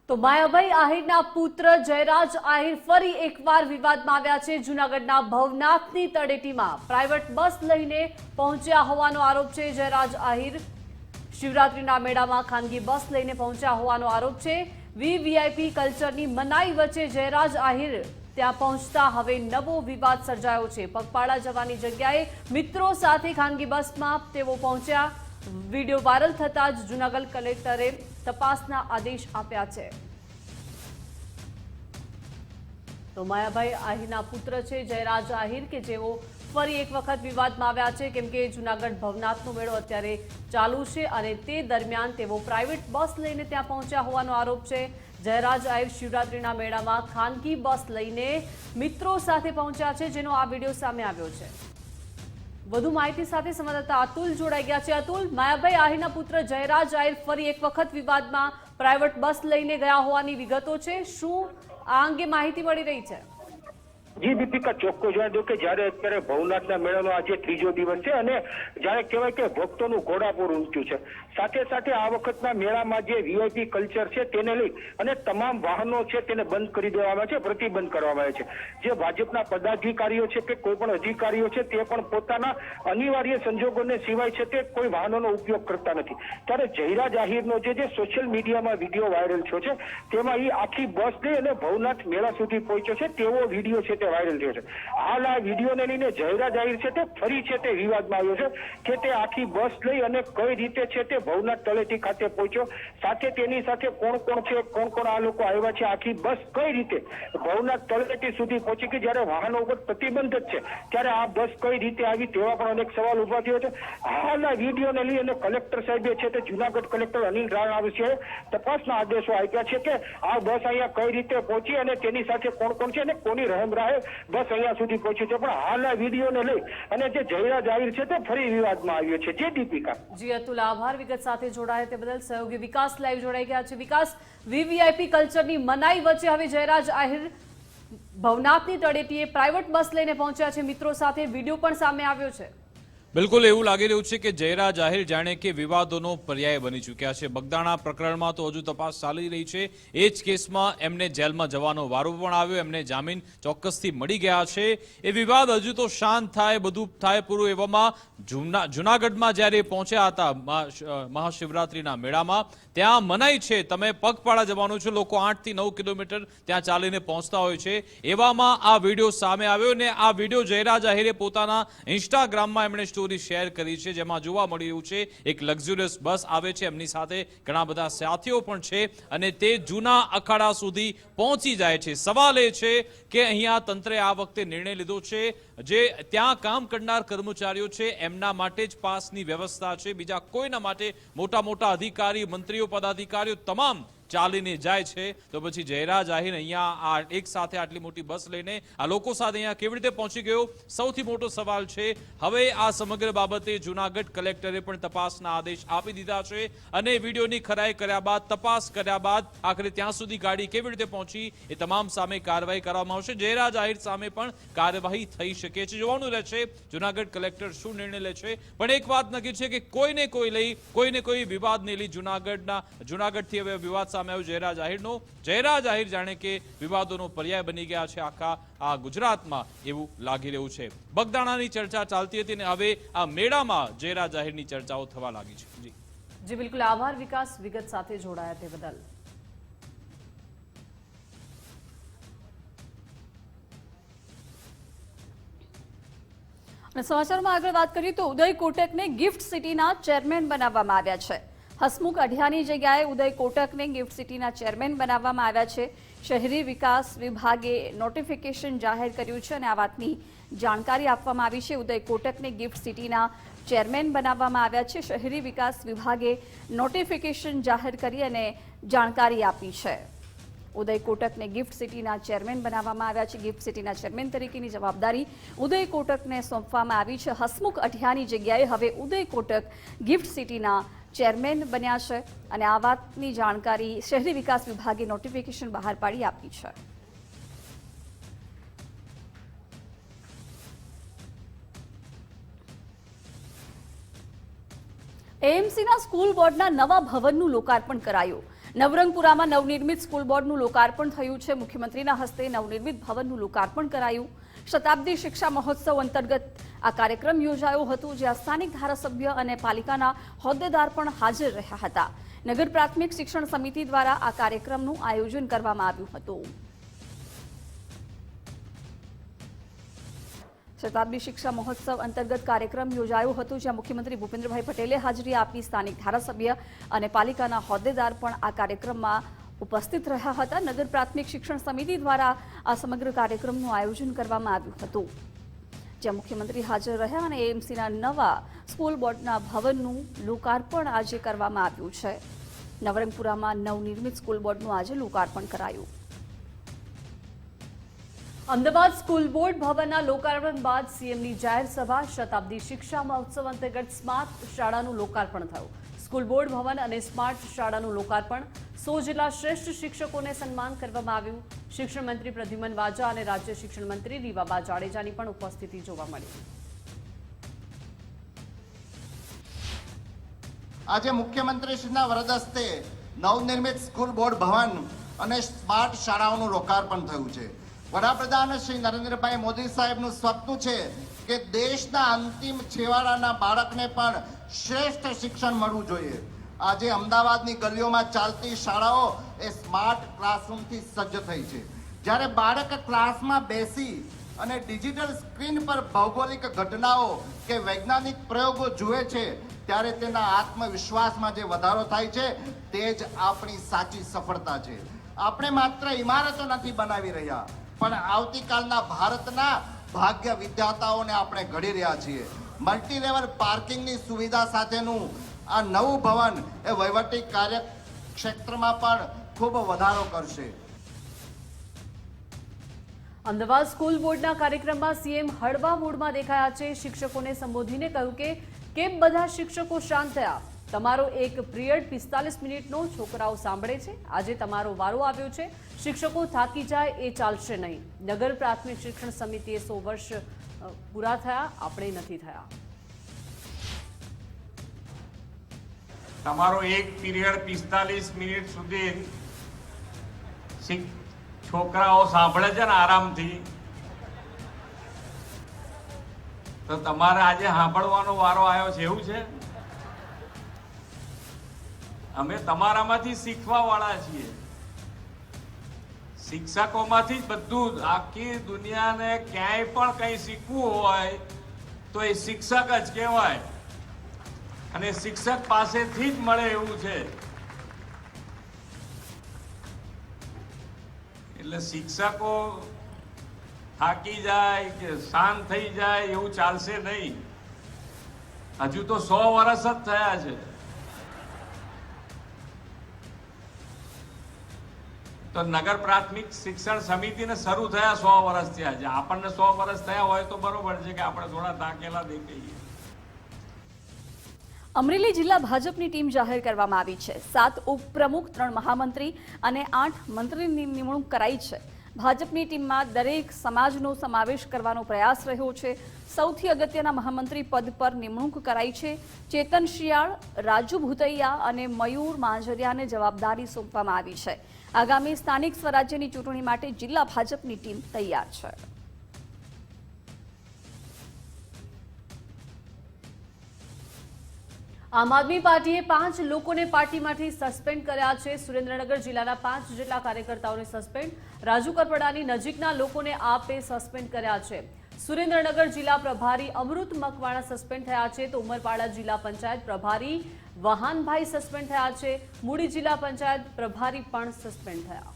તો માયાભાઈ આહિરના પુત્ર જયરાજ આહિર ફરી એકવાર વિવાદમાં આવ્યા છે। જૂનાગઢના ભવનાથની તળેટીમાં પ્રાઇવેટ બસ લઈને પહોંચ્યા હોવાનો આરોપ છે। જયરાજ આહિર શિવરાત્રીના મેળામાં ખાનગી બસ લઈને પહોંચ્યા હોવાનો આરોપ છે। વીવીઆઈપી કલ્ચરની મનાઈ વચ્ચે જયરાજ આહિર ત્યાં પહોંચતા હવે નવો વિવાદ સર્જાયો છે। પગપાળા જવાની જગ્યાએ મિત્રો સાથે ખાનગી બસમાં તેઓ પહોંચ્યા। વીડિયો વાયરલ થતા જ જૂનાગઢ કલેક્ટરે તપાસના આદેશ આપ્યા છે। તો માયાભાઈ આહિરના પુત્ર છે જયરાજ આહિર કે જેઓ ફરી એક વખત વિવાદમાં આવ્યા છે, કેમ કે જૂનાગઢ ભવનાથનો મેળો અત્યારે ચાલુ છે અને તે દરમિયાન તેઓ પ્રાઇવેટ બસ લઈને ત્યાં પહોંચ્યા હોવાનો આરોપ છે। જયરાજ આહિર શિવરાત્રીના મેળામાં ખાનગી બસ લઈને મિત્રો સાથે પહોંચ્યા છે, જેનો આ વિડીયો સામે આવ્યો છે। વધુ માહિતી સાથે સંવાદદાતા અતુલ જોડાઈ ગયા છે। અતુલ, માયાભાઈ આહિરના પુત્ર જયરાજ આહિર ફરી એક વખત વિવાદમાં પ્રાઇવેટ બસ લઈને ગયા હોવાની વિગતો છે। શું આ અંગે માહિતી મળી રહી છે? જી દીપિકા, ચોખ્ખું જણાવી દઉં કે જ્યારે અત્યારે ભવનાથના મેળાનો આજે ત્રીજો દિવસ છે અને જ્યારે કહેવાય કે ભક્તોનું ઘોડાપૂર ઉમટ્યું છે, સાથે સાથે આ વખતના મેળામાં જે વીઆઈપી કલ્ચર છે તેને લઈ અને તમામ વાહનો છે તેને બંધ કરી દેવામાં છે, પ્રતિબંધ કરવામાં આવે છે। જે ભાજપના પદાધિકારીઓ છે કે કોઈ પણ અધિકારીઓ છે તે પણ પોતાના અનિવાર્ય સંજોગોને સિવાય છે તે કોઈ વાહનોનો ઉપયોગ કરતા નથી। ત્યારે જયરાજ આહિરનો જે સોશિયલ મીડિયામાં વિડીયો વાયરલ થયો છે તેમાં એ આખી બસ લઈ અને ભવનાથ મેળા સુધી પહોંચ્યો છે તેવો વિડીયો છે તે વાયરલ થયો છે। હાલ આ વિડીયોને લઈને જયરાજ આહિર છે તે ફરી છે તે વિવાદમાં આવ્યો છે કે તે આખી બસ લઈ અને કઈ રીતે છે તે ભવનાથ તળેટી ખાતે પહોંચ્યો, સાથે તેની સાથે કોણ કોણ છે, કોણ કોણ આ લોકો આવ્યા છે, આખી બસ કઈ રીતે ભવનાથ તળેટી સુધી પહોંચી કે જ્યારે વાહનો ઉપર પ્રતિબંધ જ છે ત્યારે આ બસ કઈ રીતે આવી તેવા પણ અનેક સવાલ ઉભા થયો છે। હાલ આ વિડીયોને લઈ અને કલેક્ટર સાહેબે છે તે જૂનાગઢ કલેક્ટર અનિલ રાણાવસિયાએ તપાસના આદેશો આપ્યા છે કે આ બસ અહીંયા કઈ રીતે પહોંચી અને તેની સાથે કોણ કોણ છે અને કોની રહેમ રાહે બસ અહીંયા સુધી પહોંચી છે। પણ હાલ આ વિડીયોને લઈ અને જે જયરાજ આહિર છે તે ફરી વિવાદમાં આવ્યો છે। જે દીપિકા। જી અતુલ, આભાર વિગત સાથે જોડાયા તે બદલ। સહયોગી વિકાસ લાઈવ જોડાઈ ગયા છે। વિકાસ, વીવીઆઈપી કલ્ચરની મનાઈ વચ્ચે હવે જયરાજ આહિર ભવનાથની તળેટીએ પ્રાઇવેટ બસ લઈને પહોંચ્યા છે મિત્રો સાથે, વિડીયો પણ સામે આવ્યો છે। બિલકુલ એવું લાગી રહ્યું છે કે જયરાજ આહિર જાણે કે વિવાદોનો પર્યાય બની ચૂક્યા છે। બગદાણા પ્રકરણમાં તો હજુ તપાસ ચાલી રહી છે, એ જ કેસમાં એમને જેલમાં જવાનો વારો પણ આવ્યો, એમને જામીન ચોક્કસથી મળી ગયા છે। એ વિવાદ હજુ તો શાંત થાય, બધું થાય પૂરું એવામાં જૂનાગઢમાં જ્યારે પહોંચ્યા હતા મહાશિવરાત્રીના મેળામાં, ત્યાં મનાઈ છે તમે પગપાળા જવાનું છે, લોકો 8 થી 9 કિલોમીટર ત્યાં ચાલીને પહોંચતા હોય છે। એવામાં આ વિડીયો સામે આવ્યો અને આ વિડીયો જયરાજ આહિરે પોતાના ઇન્સ્ટાગ્રામમાં એમણે સ્ટોરી શેર કરી છે, જેમાં જોવા મળી રહ્યું છે એક લક્ઝુરિયસ બસ આવે છે, એમની સાથે ઘણા બધા સાથીઓ પણ છે અને તે જૂના અખાડા સુધી પહોંચી જાય છે। સવાલ એ છે કે અહીંયા તંત્રે આ વખતે નિર્ણય લીધો છે, જે ત્યાં કામ કરનાર કર્મચારીઓ છે એમના માટે જ પાસની વ્યવસ્થા છે, બીજા કોઈના માટે મોટા મોટા અધિકારી, મંત્રીઓ, પદાધિકારીઓ તમામ ચાલીને જાય છે। તો પછી જયરાજ આહિર અહીંયા એક સાથે આટલી મોટી બસ લઈને આ લોકો સાથે અહીંયા કેવી રીતે પહોંચી ગયો, સૌથી મોટો સવાલ છે। હવે આ સમગ્ર બાબતે જૂનાગઢ કલેક્ટરે પણ તપાસના આદેશ આપી દીધા છે અને વિડીયોની ખરાઈ કર્યા બાદ, તપાસ કર્યા બાદ આખરે ત્યાં સુધી ગાડી કેવી રીતે પહોંચી એ તમામ સામે કાર્યવાહી કરવામાં આવશે। જયરાજ આહિર સામે પણ કાર્યવાહી થઈ શકે છે, જોવાનું રહેશે જૂનાગઢ કલેક્ટર શું નિર્ણય લે છે। પણ એક વાત નક્કી છે કે કોઈને કોઈ વિવાદને લઈ જૂનાગઢથી હવે વિવાદ સામે આવ્યું જયરાજ આહિરનો। જયરાજ આહિર જાણે કે વિવાદોનો પર્યાય બની ગયા છે આખા આ ગુજરાતમાં, એવું લાગી રહ્યું છે। બગદાણાની ચર્ચા ચાલતી હતી અને હવે આ મેળામાં જયરાજ આહિરની ચર્ચાઓ થવા લાગી છે। જી બિલકુલ, આભાર વિકાસ વિગત સાથે જોડાયા તે બદલ। અને સમાચારમાં આગળ વાત કરીએ તો ઉદય કોટકને ગિફ્ટ સિટીના ચેરમેન બનાવવામાં આવ્યા છે। હસમુખ અઢિયાની જગ્યાએ ઉદય કોટકને ગિફ્ટ સિટીના ચેરમેન બનાવવામાં આવ્યા છે। શહેરી વિકાસ વિભાગે નોટિફિકેશન જાહેર કર્યું છે અને આ વાતની જાણકારી આપવામાં આવી છે। ઉદય કોટકને ગિફ્ટ સિટીના ચેરમેન બનાવવામાં આવ્યા છે। શહેરી વિકાસ વિભાગે નોટિફિકેશન જાહેર કરી અને જાણકારી આપી છે। ઉદય કોટકને ગિફ્ટ સિટીના ચેરમેન બનાવવામાં આવ્યા છે। ગિફ્ટ સિટીના ચેરમેન તરીકેની જવાબદારી ઉદય કોટકને સોંપવામાં આવી છે। હસમુખ અઢિયાની જગ્યાએ હવે ઉદય કોટક ગિફ્ટ સિટીના ચેરમેન બન્યા છે અને આ વાતની જાણકારી શહેરી વિકાસ વિભાગે નોટિફિકેશન બહાર પાડી આપી છે। એએમસીના સ્કૂલ બોર્ડના નવા ભવનનું લોકાર્પણ કરાયું. નવરંગપુરામાં નવનિર્મિત સ્કૂલ બોર્ડનું લોકાર્પણ થયું છે. મુખ્યમંત્રીના હસ્તે નવનિર્મિત ભવનનું લોકાર્પણ કરાયું. શતાબ્દી શિક્ષા મહોત્સવ અંતર્ગત આ કાર્યક્રમ યોજાયો હતો, જ્યાં સ્થાનિક ધારાસભ્ય અને પાલિકાના હોદ્દેદાર પણ હાજર રહ્યા હતા. નગર પ્રાથમિક શિક્ષણ સમિતિ દ્વારા આ કાર્યક્રમનું આયોજન કરવામાં આવ્યું હતું. શતાબ્દી શિક્ષા મહોત્સવ અંતર્ગત કાર્યક્રમ યોજાયો હતો, જ્યાં મુખ્યમંત્રી ભૂપેન્દ્રભાઈ પટેલે હાજરી આપી. સ્થાનિક ધારાસભ્ય અને પાલિકાના હોદ્દેદાર પણ આ કાર્યક્રમમાં ઉપસ્થિત રહ્યા હતા. નગર પ્રાથમિક શિક્ષણ સમિતિ દ્વારા આ સમગ્ર કાર્યક્રમનું આયોજન કરવામાં આવ્યું હતું, જ્યાં મુખ્યમંત્રી હાજર રહ્યા અને એએમસીના નવા સ્કૂલ બોર્ડના ભવનનું લોકાર્પણ આજે કરવામાં આવ્યું છે. નવરંગપુરામાં નવનિર્મિત સ્કૂલ બોર્ડનું આજે લોકાર્પણ કરાયું. અમદાવાદ સ્કૂલ બોર્ડ ભવનના લોકાર્પણ બાદ સીએમની જાહેર સભા. શતાબ્દી શિક્ષા મહોત્સવ અંતર્ગત સ્માર્ટ શાળાનું લોકાર્પણ થયું. સ્કૂલ બોર્ડ ભવન અને સ્માર્ટ શાળાનું લોકાર્પણ. 100 જેટલા શ્રેષ્ઠ શિક્ષકોને સન્માન કરવામાં આવ્યું. શિક્ષણ મંત્રી પ્રદ્યુમન વાજા અને રાજ્ય શિક્ષણ મંત્રી રીવાબા જાડેજાની પણ ઉપસ્થિતિ જોવા મળી. આજે મુખ્યમંત્રીશ્રીના વરદ હસ્તે નવનિર્મિત સ્કૂલ બોર્ડ ભવન અને સ્માર્ટ શાળાઓનું લોકાર્પણ થયું છે. વડાપ્રધાન શ્રી નરેન્દ્રભાઈ મોદી સાહેબનું સ્વપ્ન છે કે દેશના અંતિમ છેવાડાના બાળકને પણ શ્રેષ્ઠ શિક્ષણ મળવું જોઈએ. આજે અમદાવાદની ગલીઓમાં ચાલતી શાળાઓ એ સ્માર્ટ ક્લાસરૂમથી સજ્જ થઈ છે. જ્યારે બાળક ક્લાસમાં બેસી અને ડિજિટલ સ્ક્રીન પર ભૌગોલિક ઘટનાઓ કે વૈજ્ઞાનિક પ્રયોગો જુએ છે, ત્યારે તેના આત્મવિશ્વાસમાં જે વધારો થાય છે તે જ આપણી સાચી સફળતા છે. આપણે માત્ર ઇમારતો નથી બનાવી રહ્યા, પણ આવતીકાલના ભારતના ભાગ્ય વિધાતાઓને આપણે ઘડી રહ્યા છીએ. મલ્ટી લેવલ પાર્કિંગની સુવિધા સાથેનું આ નવું ભવન એ વહીવટી કાર્ય ક્ષેત્રમાં પણ ખૂબ વધારો કરશે. અમદાવાદ સ્કૂલ બોર્ડના કાર્યક્રમમાં સીએમ હળવા મૂડમાં દેખાયા છે. શિક્ષકોને સંબોધીને કહ્યું કે કેમ બધા શિક્ષકો શાંત થયા? તમારો એક પિરિયડ 45 મિનિટનો છોકરાઓ સાંભળે છે. આજે તમારો વારો આવ્યો છે. શિક્ષકો થાકી જાય એ ચાલશે નહીં. નગર પ્રાથમિક શિક્ષણ સમિતિએ 100 વર્ષ પૂરા થયા, આપણે નથી થયા. તમારો એક પીરિયડ 45 મિનિટ સુધી છોકરાઓ સાંભળે છે ને આરામથી, તો તમારે આજે સાંભળવાનો વારો આવ્યો છે એવું છે? અમે તમારામાંથી શીખવા વાળા છીએ. શિક્ષકોમાંથી જ બધું, આખી દુનિયાને ક્યાંય પણ કંઈ શીખવું હોય તો એ શિક્ષક જ કહેવાય, અને શિક્ષક પાસેથી જ મળે એવું છે. એટલે શિક્ષકો થાકી જાય કે શાંત થઈ જાય એવું ચાલશે નહીં. હજુ તો 100 વર્ષ જ થયા છે. તો નગર પ્રાથમિક શિક્ષણ સમિતિને શરૂ થયા 100 વર્ષ થયા છે. આપણને 100 વર્ષ થયા હોય તો બરોબર છે કે આપણે થોડા થાકેલા દેખાઈએ. અમરેલી જિલ્લા ભાજપની ટીમ જાહેર કરવામાં આવી છે. 7 ઉપપ્રમુખ, 3 મહામંત્રી અને 8 મંત્રીની નિમણૂક કરાઈ છે. ભાજપની ટીમમાં દરેક સમાજનો સમાવેશ કરવાનો પ્રયાસ રહ્યો છે. સૌથી અગત્યના મહામંત્રી પદ પર નિમણૂક કરાઈ છે. ચેતન શિયાળ, રાજુ ભૂતૈયા અને મયુર માંજરિયાને જવાબદારી સોંપવામાં આવી છે. આગામી સ્થાનિક સ્વરાજ્યની ચૂંટણી માટે જિલ્લા ભાજપની ટીમ તૈયાર છે. આમ આદમી પાર્ટીએ 5 લોકોને પાર્ટીમાંથી સસ્પેન્ડ કર્યા છે. સુરેન્દ્રનગર જિલ્લાના 5 જેટલા કાર્યકર્તાઓને સસ્પેન્ડ. રાજુ કરપડાની નજીકના લોકોને આપે સસ્પેન્ડ કર્યા છે. સુરેન્દ્રનગર જિલ્લા પ્રભારી અમૃત મકવાણા સસ્પેન્ડ થયા છે, તો ઉમરપાડા જિલ્લા પંચાયત પ્રભારી વહાનભાઈ સસ્પેન્ડ થયા છે. મૂડી જિલ્લા પંચાયત પ્રભારી પણ સસ્પેન્ડ થયા.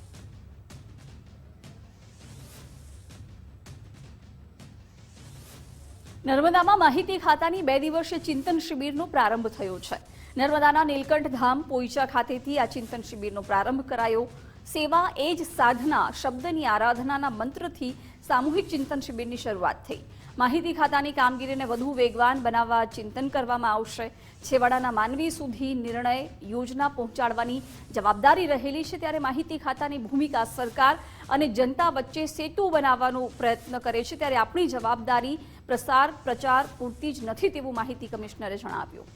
નર્મદામાં માહિતી ખાતાની 2 દિવસીય ચિંતન શિબિરનો પ્રારંભ થયો છે. નર્મદાના નીલકંઠ ધામ પોઈચા ખાતેથી આ ચિંતન શિબિરનો પ્રારંભ કરાયો. સેવા એ જ સાધના શબ્દની આરાધનાના મંત્રથી સામૂહિક ચિંતન શિબિરની શરૂઆત થઈ. માહિતી ખાતાની કામગીરીને વધુ વેગવાન બનાવવા ચિંતન કરવામાં આવશે. છેવાડાના માનવી સુધી નિર્ણય યોજના પહોંચાડવાની જવાબદારી રહેલી છે, ત્યારે માહિતી ખાતાની ભૂમિકા સરકાર અને જનતા વચ્ચે સેતુ બનાવવાનો પ્રયત્ન કરે છે. ત્યારે આપણી જવાબદારી પ્રચાર પૂરતી જ નથી તેવું માહિતી કમિશનરે જણાવ્યું.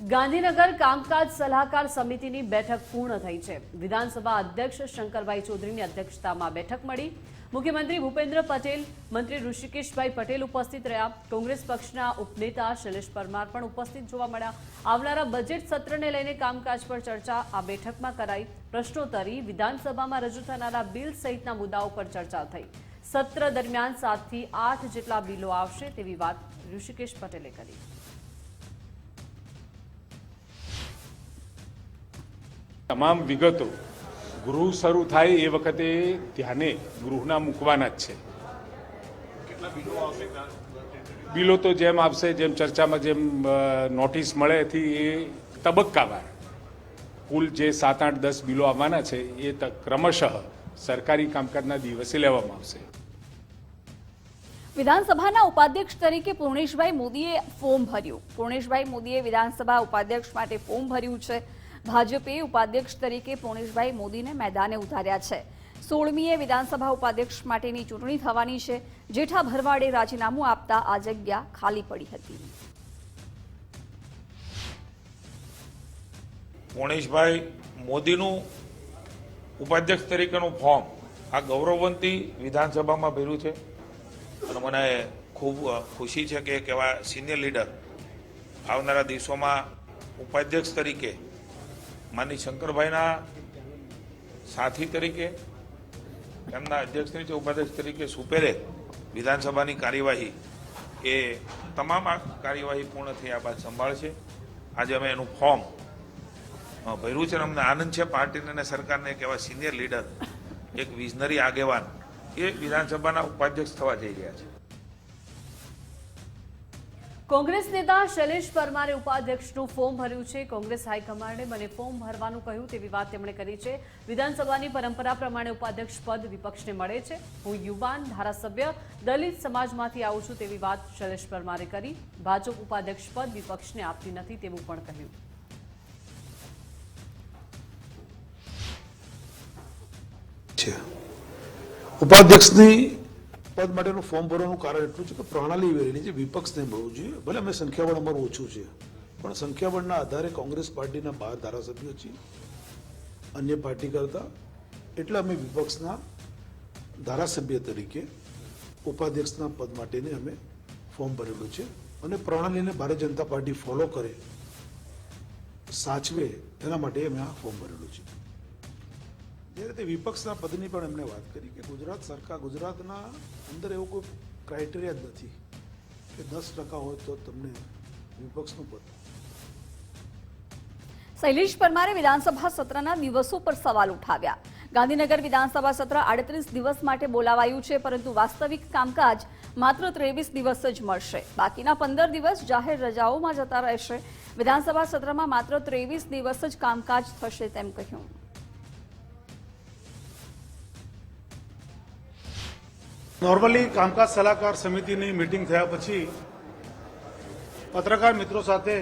ગાંધીનગર કામકાજ સલાહકાર સમિતિની બેઠક પૂર્ણ થઈ છે. વિધાનસભા અધ્યક્ષ શંકરભાઈ ચૌધરીની અધ્યક્ષતામાં બેઠક મળી. મુખ્યમંત્રી ભૂપેન્દ્ર પટેલ, મંત્રી ઋષિકેશભાઈ પટેલ ઉપસ્થિત રહ્યા. કોંગ્રેસ પક્ષના ઉપનેતા શૈલેષ પરમાર પણ ઉપસ્થિત જોવા મળ્યા. આવનારા બજેટ સત્રને લઈને કામકાજ પર ચર્ચા આ બેઠકમાં કરાઈ. પ્રશ્નોત્તરી, વિધાનસભામાં રજૂ થનારા બિલ સહિતના મુદ્દાઓ પર ચર્ચા થઈ. સત્ર દરમિયાન 7 થી 8 જેટલા બિલો આવશે તેવી વાત ઋષિકેશ પટેલે કરી. તમામ વિગતો ગૃહ શરૂ થાય એ વખતે ધ્યાને ગૃહના મૂકવાના જ છે. બિલો તો જેમ આવશે, જેમ ચર્ચામાં જેમ નોટિસ મળે એથી એ તબક્કાવાર કુલ જે 7, 8, 10 બિલો આવવાના છે એ ક્રમશઃ સરકારી કામકાજના દિવસે લેવામાં આવશે. વિધાનસભાના ઉપાધ્યક્ષ તરીકે પૂર્ણેશભાઈ મોદીએ ફોર્મ ભર્યું. પૂર્ણેશભાઈ મોદીએ વિધાનસભા ઉપાધ્યક્ષ માટે ફોર્મ ભર્યું છે. ભાજપે ઉપાધ્યક્ષ તરીકે પૂર્ણેશભાઈ મોદીને મેદાને ઉતાર્યા છે. 16મીએ વિધાનસભા ઉપાધ્યક્ષ માટેની ચૂંટણી થવાની છે. જેઠા ભરવાડે રાજીનામું આપતા આ જગ્યા ખાલી પડી હતી. પૂર્ણેશભાઈ મોદીનું ઉપાધ્યક્ષ તરીકેનું ફોર્મ આ ગૌરવવંતી વિધાનસભામાં ભર્યું છે અને મને ખૂબ ખુશી છે કે એક એવા સિનિયર લીડર આવનારા દિવસોમાં ઉપાધ્યક્ષ તરીકે માનની શંકરભાઈના સાથી તરીકે, એમના અધ્યક્ષ તરીકે, ઉપાધ્યક્ષ તરીકે સુપેરે વિધાનસભાની કાર્યવાહી એ તમામ આ કાર્યવાહી પૂર્ણ થયા બાદ સંભાળશે. આજે અમે એનું ફોર્મ ભર્યું છે અને અમને આનંદ છે પાર્ટીને અને સરકારને એક એવા સિનિયર લીડર, એક વિઝનરી આગેવાન એ વિધાનસભાના ઉપાધ્યક્ષ થવા જઈ રહ્યા છે. કોંગ્રેસ નેતા શૈલેષ પરમારે ઉપાધ્યક્ષનું ફોર્મ ભર્યું છે. કોંગ્રેસ હાઈકમાન્ડે મને ફોર્મ ભરવાનું કહ્યું તેવી વાત તેમણે કરી છે. વિધાનસભાની પરંપરા પ્રમાણે ઉપાધ્યક્ષ પદ વિપક્ષને મળે છે. હું યુવાન ધારાસભ્ય દલિત સમાજમાંથી આવું છું તેવી વાત શૈલેષ પરમારે કરી. ભાજપ ઉપાધ્યક્ષ પદ વિપક્ષને આપતી નથી તેવું પણ કહ્યું. ઉપાધ્યક્ષની પદ માટેનું ફોર્મ ભરવાનું કારણ એટલું છે કે પ્રણાલી વેરેલી છે. વિપક્ષને મળવું જોઈએ. ભલે અમે સંખ્યાબળ અમારું ઓછું છે, પણ સંખ્યાબળના આધારે કોંગ્રેસ પાર્ટીના 12 ધારાસભ્યો છીએ અન્ય પાર્ટી કરતા, એટલે અમે વિપક્ષના ધારાસભ્ય તરીકે ઉપાધ્યક્ષના પદ માટેને અમે ફોર્મ ભરેલું છે. અને પ્રણાલીને ભારતીય જનતા પાર્ટી ફોલો કરે, સાચવે, એના માટે અમે આ ફોર્મ ભરેલું છે. જે રીતે વિપક્ષના પદની પણ એમણે વાત કરી કે ગુજરાત સરકાર, ગુજરાતના અંદર એવો કોઈ ક્રાઇટેરિયા જ નથી કે 10% હોય તો તમને વિપક્ષનું પદ. શૈલેષ પરમારે વિધાનસભા સત્રના દિવસો પર સવાલ ઉઠાવ્યા. ગાંધીનગર વિધાનસભા સત્ર 38 દિવસ માટે બોલાવાયું છે, પરંતુ વાસ્તવિક કામકાજ માત્ર 23 દિવસ જ મળશે. બાકીના 15 દિવસ જાહેર રજાઓમાં જતા રહેશે. વિધાનસભા સત્રમાં માત્ર 23 દિવસ જ કામકાજ થશે તેમ કહ્યું. નોર્મલી કામકાજ સલાહકાર સમિતિની મિટિંગ થયા પછી પત્રકાર મિત્રો સાથે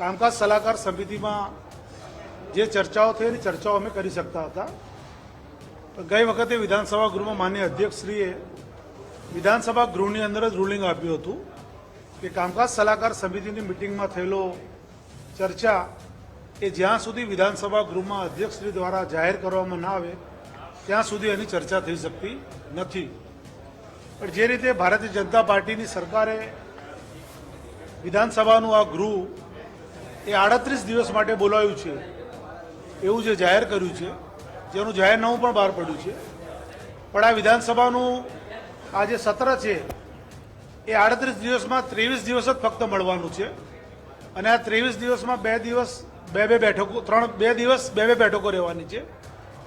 કામકાજ સલાહકાર સમિતિમાં જે ચર્ચાઓ થઈ એની ચર્ચાઓ અમે કરી શકતા હતા. ગઈ વખતે વિધાનસભા ગૃહમાં માનનીય અધ્યક્ષશ્રીએ વિધાનસભા ગૃહની અંદર જ રૂલિંગ આપ્યું હતું કે કામકાજ સલાહકાર સમિતિની મિટિંગમાં થયેલો ચર્ચા એ જ્યાં સુધી વિધાનસભા ગૃહમાં અધ્યક્ષશ્રી દ્વારા જાહેર કરવામાં ના આવે ત્યાં સુધી એની ચર્ચા થઈ શકતી નથી. પણ જે રીતે ભારતીય જનતા પાર્ટીની સરકારે વિધાનસભાનું આ ગૃહ એ 38 દિવસ માટે બોલાવ્યું છે એવું જે જાહેર કર્યું છે, જેનું જાહેરનામું પણ બહાર પડ્યું છે, પણ આ વિધાનસભાનું આ જે સત્ર છે એ 38 દિવસમાં 23 દિવસ જ ફક્ત મળવાનું છે. અને આ 23 દિવસમાં 2 દિવસ બે બેઠકો રહેવાની છે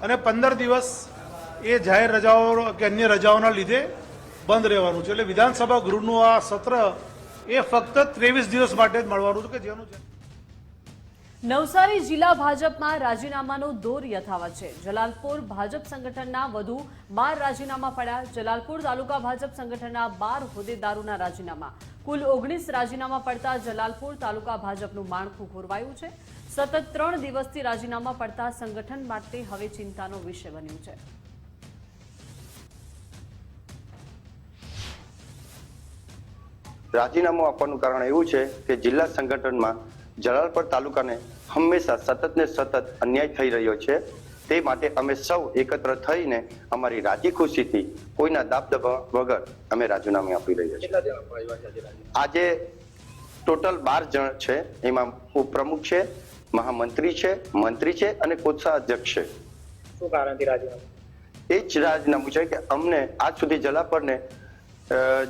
અને 15 દિવસ એ જાહેર રજાઓ કે અન્ય રજાઓના લીધે બંધ રહેવાનું છે. એટલે વિધાનસભા ગૃહનું આ સત્ર એ ફક્ત 23 દિવસ માટે જ મળવાનું છે કે જેનું નવસારી જિલ્લા ભાજપમાં રાજીનામાનો દોર યથાવત છે. જલાલપુર ભાજપ સંગઠનના વધુ 12 રાજીનામા પડ્યા. જલાલપુર તાલુકા ભાજપ સંગઠનના 12 હોદ્દેદારોના રાજીનામા, કુલ 19 રાજીનામા પડતા જલાલપુર તાલુકા ભાજપનું માળખું ખોરવાયું છે. સતત 3 દિવસથી રાજીનામા પડતા સંગઠન માટે હવે ચિંતાનો વિષય બન્યું છે. રાજીનામું આપવાનું કારણ એવું છે કે જિલ્લા સંગઠનમાં જલાલપર તાલુકાને હંમેશા સતત ને સતત અન્યાય થઈ રહ્યો છે, તે માટે અમે સૌ એકત્ર થઈને અમારી રાજી ખુશીથી કોઈના દાબદબા વગર અમે રાજીનામું આપી રહ્યા છીએ. આજે ટોટલ 12 જણ છે, એમાં ઉપપ્રમુખ છે, મહામંત્રી છે, મંત્રી છે અને કોષાધ્યક્ષ છે. શું કારણથી રાજીનામું? એ જ રાજીનામું છે કે અમને આજ સુધી જલાલપરને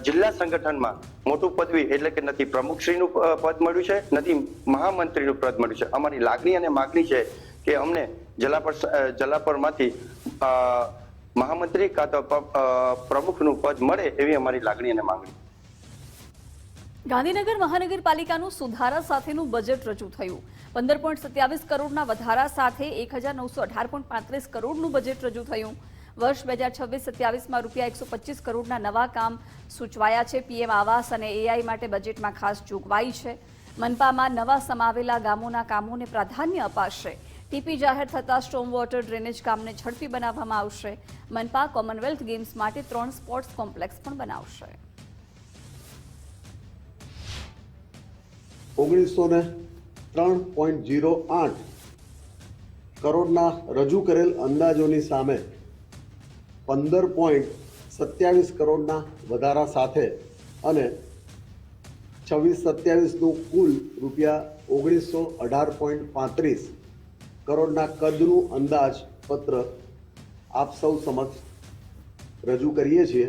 જિલ્લા સંગઠનમાં મોટું પદવી એટલે કે નથી પ્રમુખશ્રીનું પદ મળ્યું છે, નથી મહામંત્રીનું પદ મળ્યું છે. અમારી લાગણી અને માગણી છે કે અમને જલાલપરમાંથી મહામંત્રી કાં તો પ્રમુખનું પદ મળે એવી અમારી લાગણી અને માંગણી. ગાંધીનગર મહાનગરપાલિકાનું સુધારા સાથેનું બજેટ રજૂ થયું. 15.27 કરોડના વધારા સાથે 1918.35 કરોડનું બજેટ રજૂ થયું. વર્ષ 2026-27માં રૂપિયા 125 કરોડના નવા કામ સૂચવાયા છે. પીએમ આવાસ અને એઆઈ માટે બજેટમાં ખાસ જોગવાઈ છે. મનપામાં નવા સમાવેલા ગામોના કામોને પ્રાધાન્ય અપાશે. ટીપી જાહેર થતા સ્ટોમ વોટર ડ્રેનેજ કામને ઝડપી બનાવવામાં આવશે. મનપા કોમનવેલ્થ ગેમ્સ માટે 3 સ્પોર્ટ્સ કોમ્પ્લેક્સ પણ બનાવશે. 1903.08 કરોડના રજૂ કરેલ અંદાજોની સામે 15.27 કરોડના વધારા સાથે અને 26-27નું કુલ રૂપિયા 1918.35 કરોડના કદનું અંદાજપત્ર આપ સૌ સમક્ષ રજૂ કરીએ છીએ.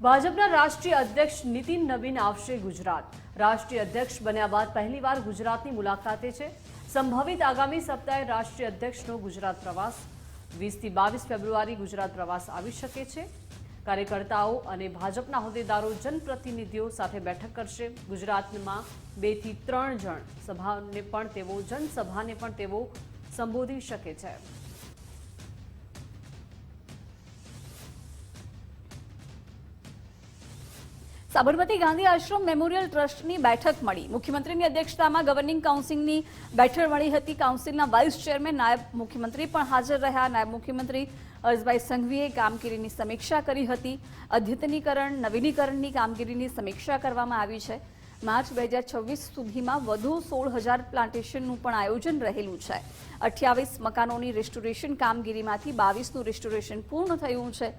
ભાજપના રાષ્ટ્રીય અધ્યક્ષ નીતિન નવીન આવશે ગુજરાત. રાષ્ટ્રીય અધ્યક્ષ બન્યા બાદ પહેલીવાર ગુજરાતની મુલાકાતે છે. સંભવિત આગામી સપ્તાહે રાષ્ટ્રીય અધ્યક્ષનો ગુજરાત પ્રવાસ. 20 થી 22 ફેબ્રુઆરી ગુજરાત પ્રવાસ આવી શકે છે. કાર્યકર્તાઓ અને ભાજપના હોદ્દેદારો જનપ્રતિનિધિઓ સાથે બેઠક કરશે. ગુજરાતમાં 2 થી 3 જનસભાને પણ તેઓ સંબોધી શકે છે. સાબરમતી ગાંધી આશ્રમ મેમોરિયલ ટ્રસ્ટની બેઠક મળી. મુખ્યમંત્રીની અધ્યક્ષતામાં ગવર્નિંગ કાઉન્સિલની બેઠક મળી હતી. કાઉન્સિલના વાઇસ ચેરમેન નાયબ મુખ્યમંત્રી પણ હાજર રહ્યા. નાયબ મુખ્યમંત્રી હર્ષભાઈ સંઘવીએ કામગીરીની સમીક્ષા કરી હતી. અદ્યતનીકરણ નવીનીકરણની કામગીરીની સમીક્ષા કરવામાં આવી છે. માર્ચ 2026 સુધીમાં વધુ 16,000 પ્લાન્ટેશનનું પણ આયોજન રહેલું છે. 28 મકાનોની રેસ્ટોરેશન કામગીરીમાંથી 22નું રેસ્ટોરેશન પૂર્ણ થયું છે.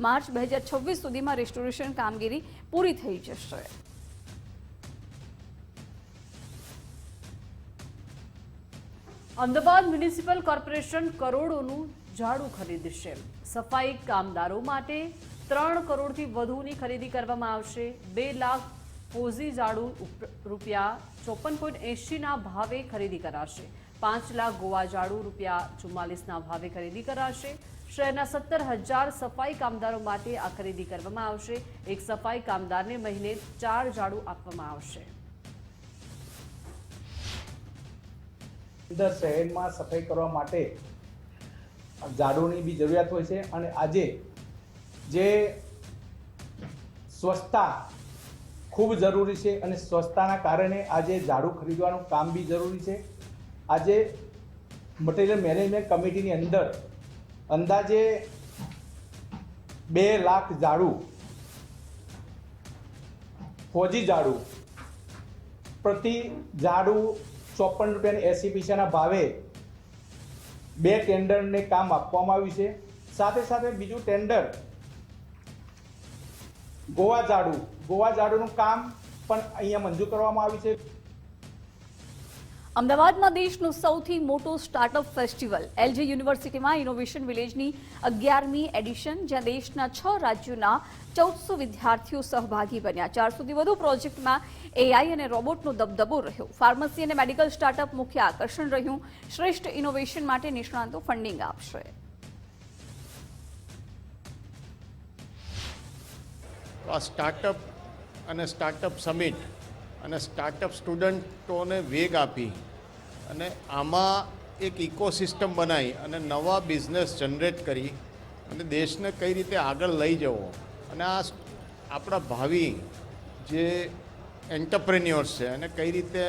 માર્ચ 2026 સુધીમાં રેસ્ટોરેશન કામગીરી પૂરી થઈ જશે. અમદાવાદ મ્યુનિસિપલ કોર્પોરેશન કરોડોનું ઝાડુ ખરીદશે. સફાઈ કામદારો માટે 3 કરોડથી વધુની ખરીદી કરવામાં આવશે. 2 લાખ પોઝી ઝાડુ રૂપિયા 54.80ના ભાવે ખરીદી કરાશે. 5 લાખ ગોવા ઝાડુ રૂપિયા 44ના ભાવે ખરીદી કરાશે. શહેરના 17,000 સફાઈ કામદારો માટે આ ખરીદી કરવામાં આવશે. એક સફાઈ કામદારને મહિને 4 ઝાડુ આપવામાં આવશે. શહેરમાં સફાઈ કરવા માટે ઝાડુની બી જરૂરિયાત હોય છે અને આજે જે સ્વચ્છતા ખૂબ જરૂરી છે અને સ્વચ્છતાના કારણે આજે ઝાડુ ખરીદવાનું કામ બી જરૂરી છે. આજે મટીરિયલ મેનેજમેન્ટ કમિટીની અંદર અંદાજે 2 લાખ ઝાડુ ફોજી ઝાડુ પ્રતિ ઝાડુ 54 રૂપિયાની 80 પૈસાના ભાવે 2 ટેન્ડરને કામ આપવામાં આવ્યું છે. સાથે સાથે બીજું ટેન્ડર ગોવા ઝાડુનું કામ પણ અહીંયા મંજૂર કરવામાં આવ્યું છે. અમદાવાદમાં દેશનું સૌથી મોટો સ્ટાર્ટઅપ ફેસ્ટિવલ એલજી યુનિવર્સિટીમાં ઇનોવેશન વિલેજની 11મી એડિશન, જ્યાં દેશના 6 રાજ્યોના 1400 વિદ્યાર્થીઓ સહભાગી બન્યા. 400થી વધુ પ્રોજેક્ટમાં એઆઈ અને રોબોટનો દબદબો રહ્યો. ફાર્મસી અને મેડિકલ સ્ટાર્ટઅપ મુખ્ય આકર્ષણ રહ્યું. શ્રેષ્ઠ ઇનોવેશન માટે નિષ્ણાતો ફંડિંગ આપશે. આ સ્ટાર્ટઅપ અને સ્ટાર્ટઅપ સમિટ અને સ્ટાર્ટઅપ સ્ટુડન્ટોને વેગ આપી અને આમાં એક ઇકોસિસ્ટમ બનાવી અને નવા બિઝનેસ જનરેટ કરી અને દેશને કઈ રીતે આગળ લઈ જવો અને આ આપણા ભાવિ જે એન્ટરપ્રેન્યોર્સ છે એને કઈ રીતે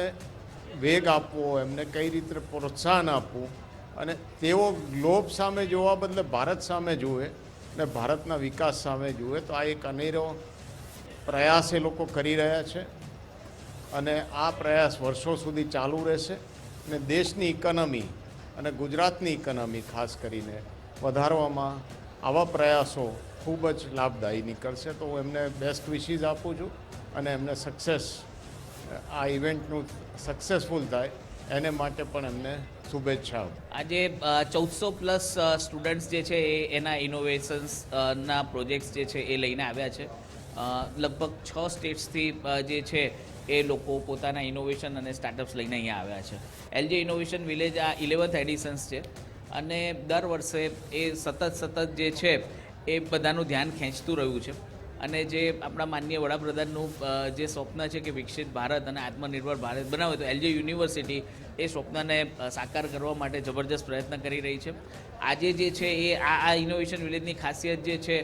વેગ આપવો, એમને કઈ રીતે પ્રોત્સાહન આપવું અને તેઓ ગ્લોબ સામે જોવા બદલે ભારત સામે જુએ અને ભારતના વિકાસ સામે જુએ. તો આ એક અનેરો પ્રયાસ એ લોકો કરી રહ્યા છે અને આ પ્રયાસ વર્ષો સુધી ચાલુ રહેશે અને દેશની ઇકોનોમી અને ગુજરાતની ઇકોનોમી ખાસ કરીને વધારવામાં આવા પ્રયાસો ખૂબ જ લાભદાયી નીકળશે. તો હું એમને બેસ્ટ વિશીઝ આપું છું અને એમને સક્સેસ, આ ઇવેન્ટનું સક્સેસફુલ થાય એને માટે પણ એમને શુભેચ્છાઓ. આજે 1400+ સ્ટુડન્ટ્સ જે છે એ એના ઇનોવેશન્સ ના પ્રોજેક્ટ્સ જે છે એ લઈને આવ્યા છે. લગભગ 6 સ્ટેટ્સથી જે છે એ લોકો પોતાના ઇનોવેશન અને સ્ટાર્ટઅપ્સ લઈને અહીંયા આવ્યા છે. એલજે ઇનોવેશન વિલેજ આ 11th એડિશન્સ છે અને દર વર્ષે એ સતત જે છે એ બધાનું ધ્યાન ખેંચતું રહ્યું છે. અને જે આપણા માનનીય વડાપ્રધાનનું જે સ્વપ્ન છે કે વિકસિત ભારત અને આત્મનિર્ભર ભારત બનાવે, તો એલજે યુનિવર્સિટી એ સ્વપ્નને સાકાર કરવા માટે જબરજસ્ત પ્રયત્ન કરી રહી છે. આજે જે છે એ આ ઇનોવેશન વિલેજની ખાસિયત જે છે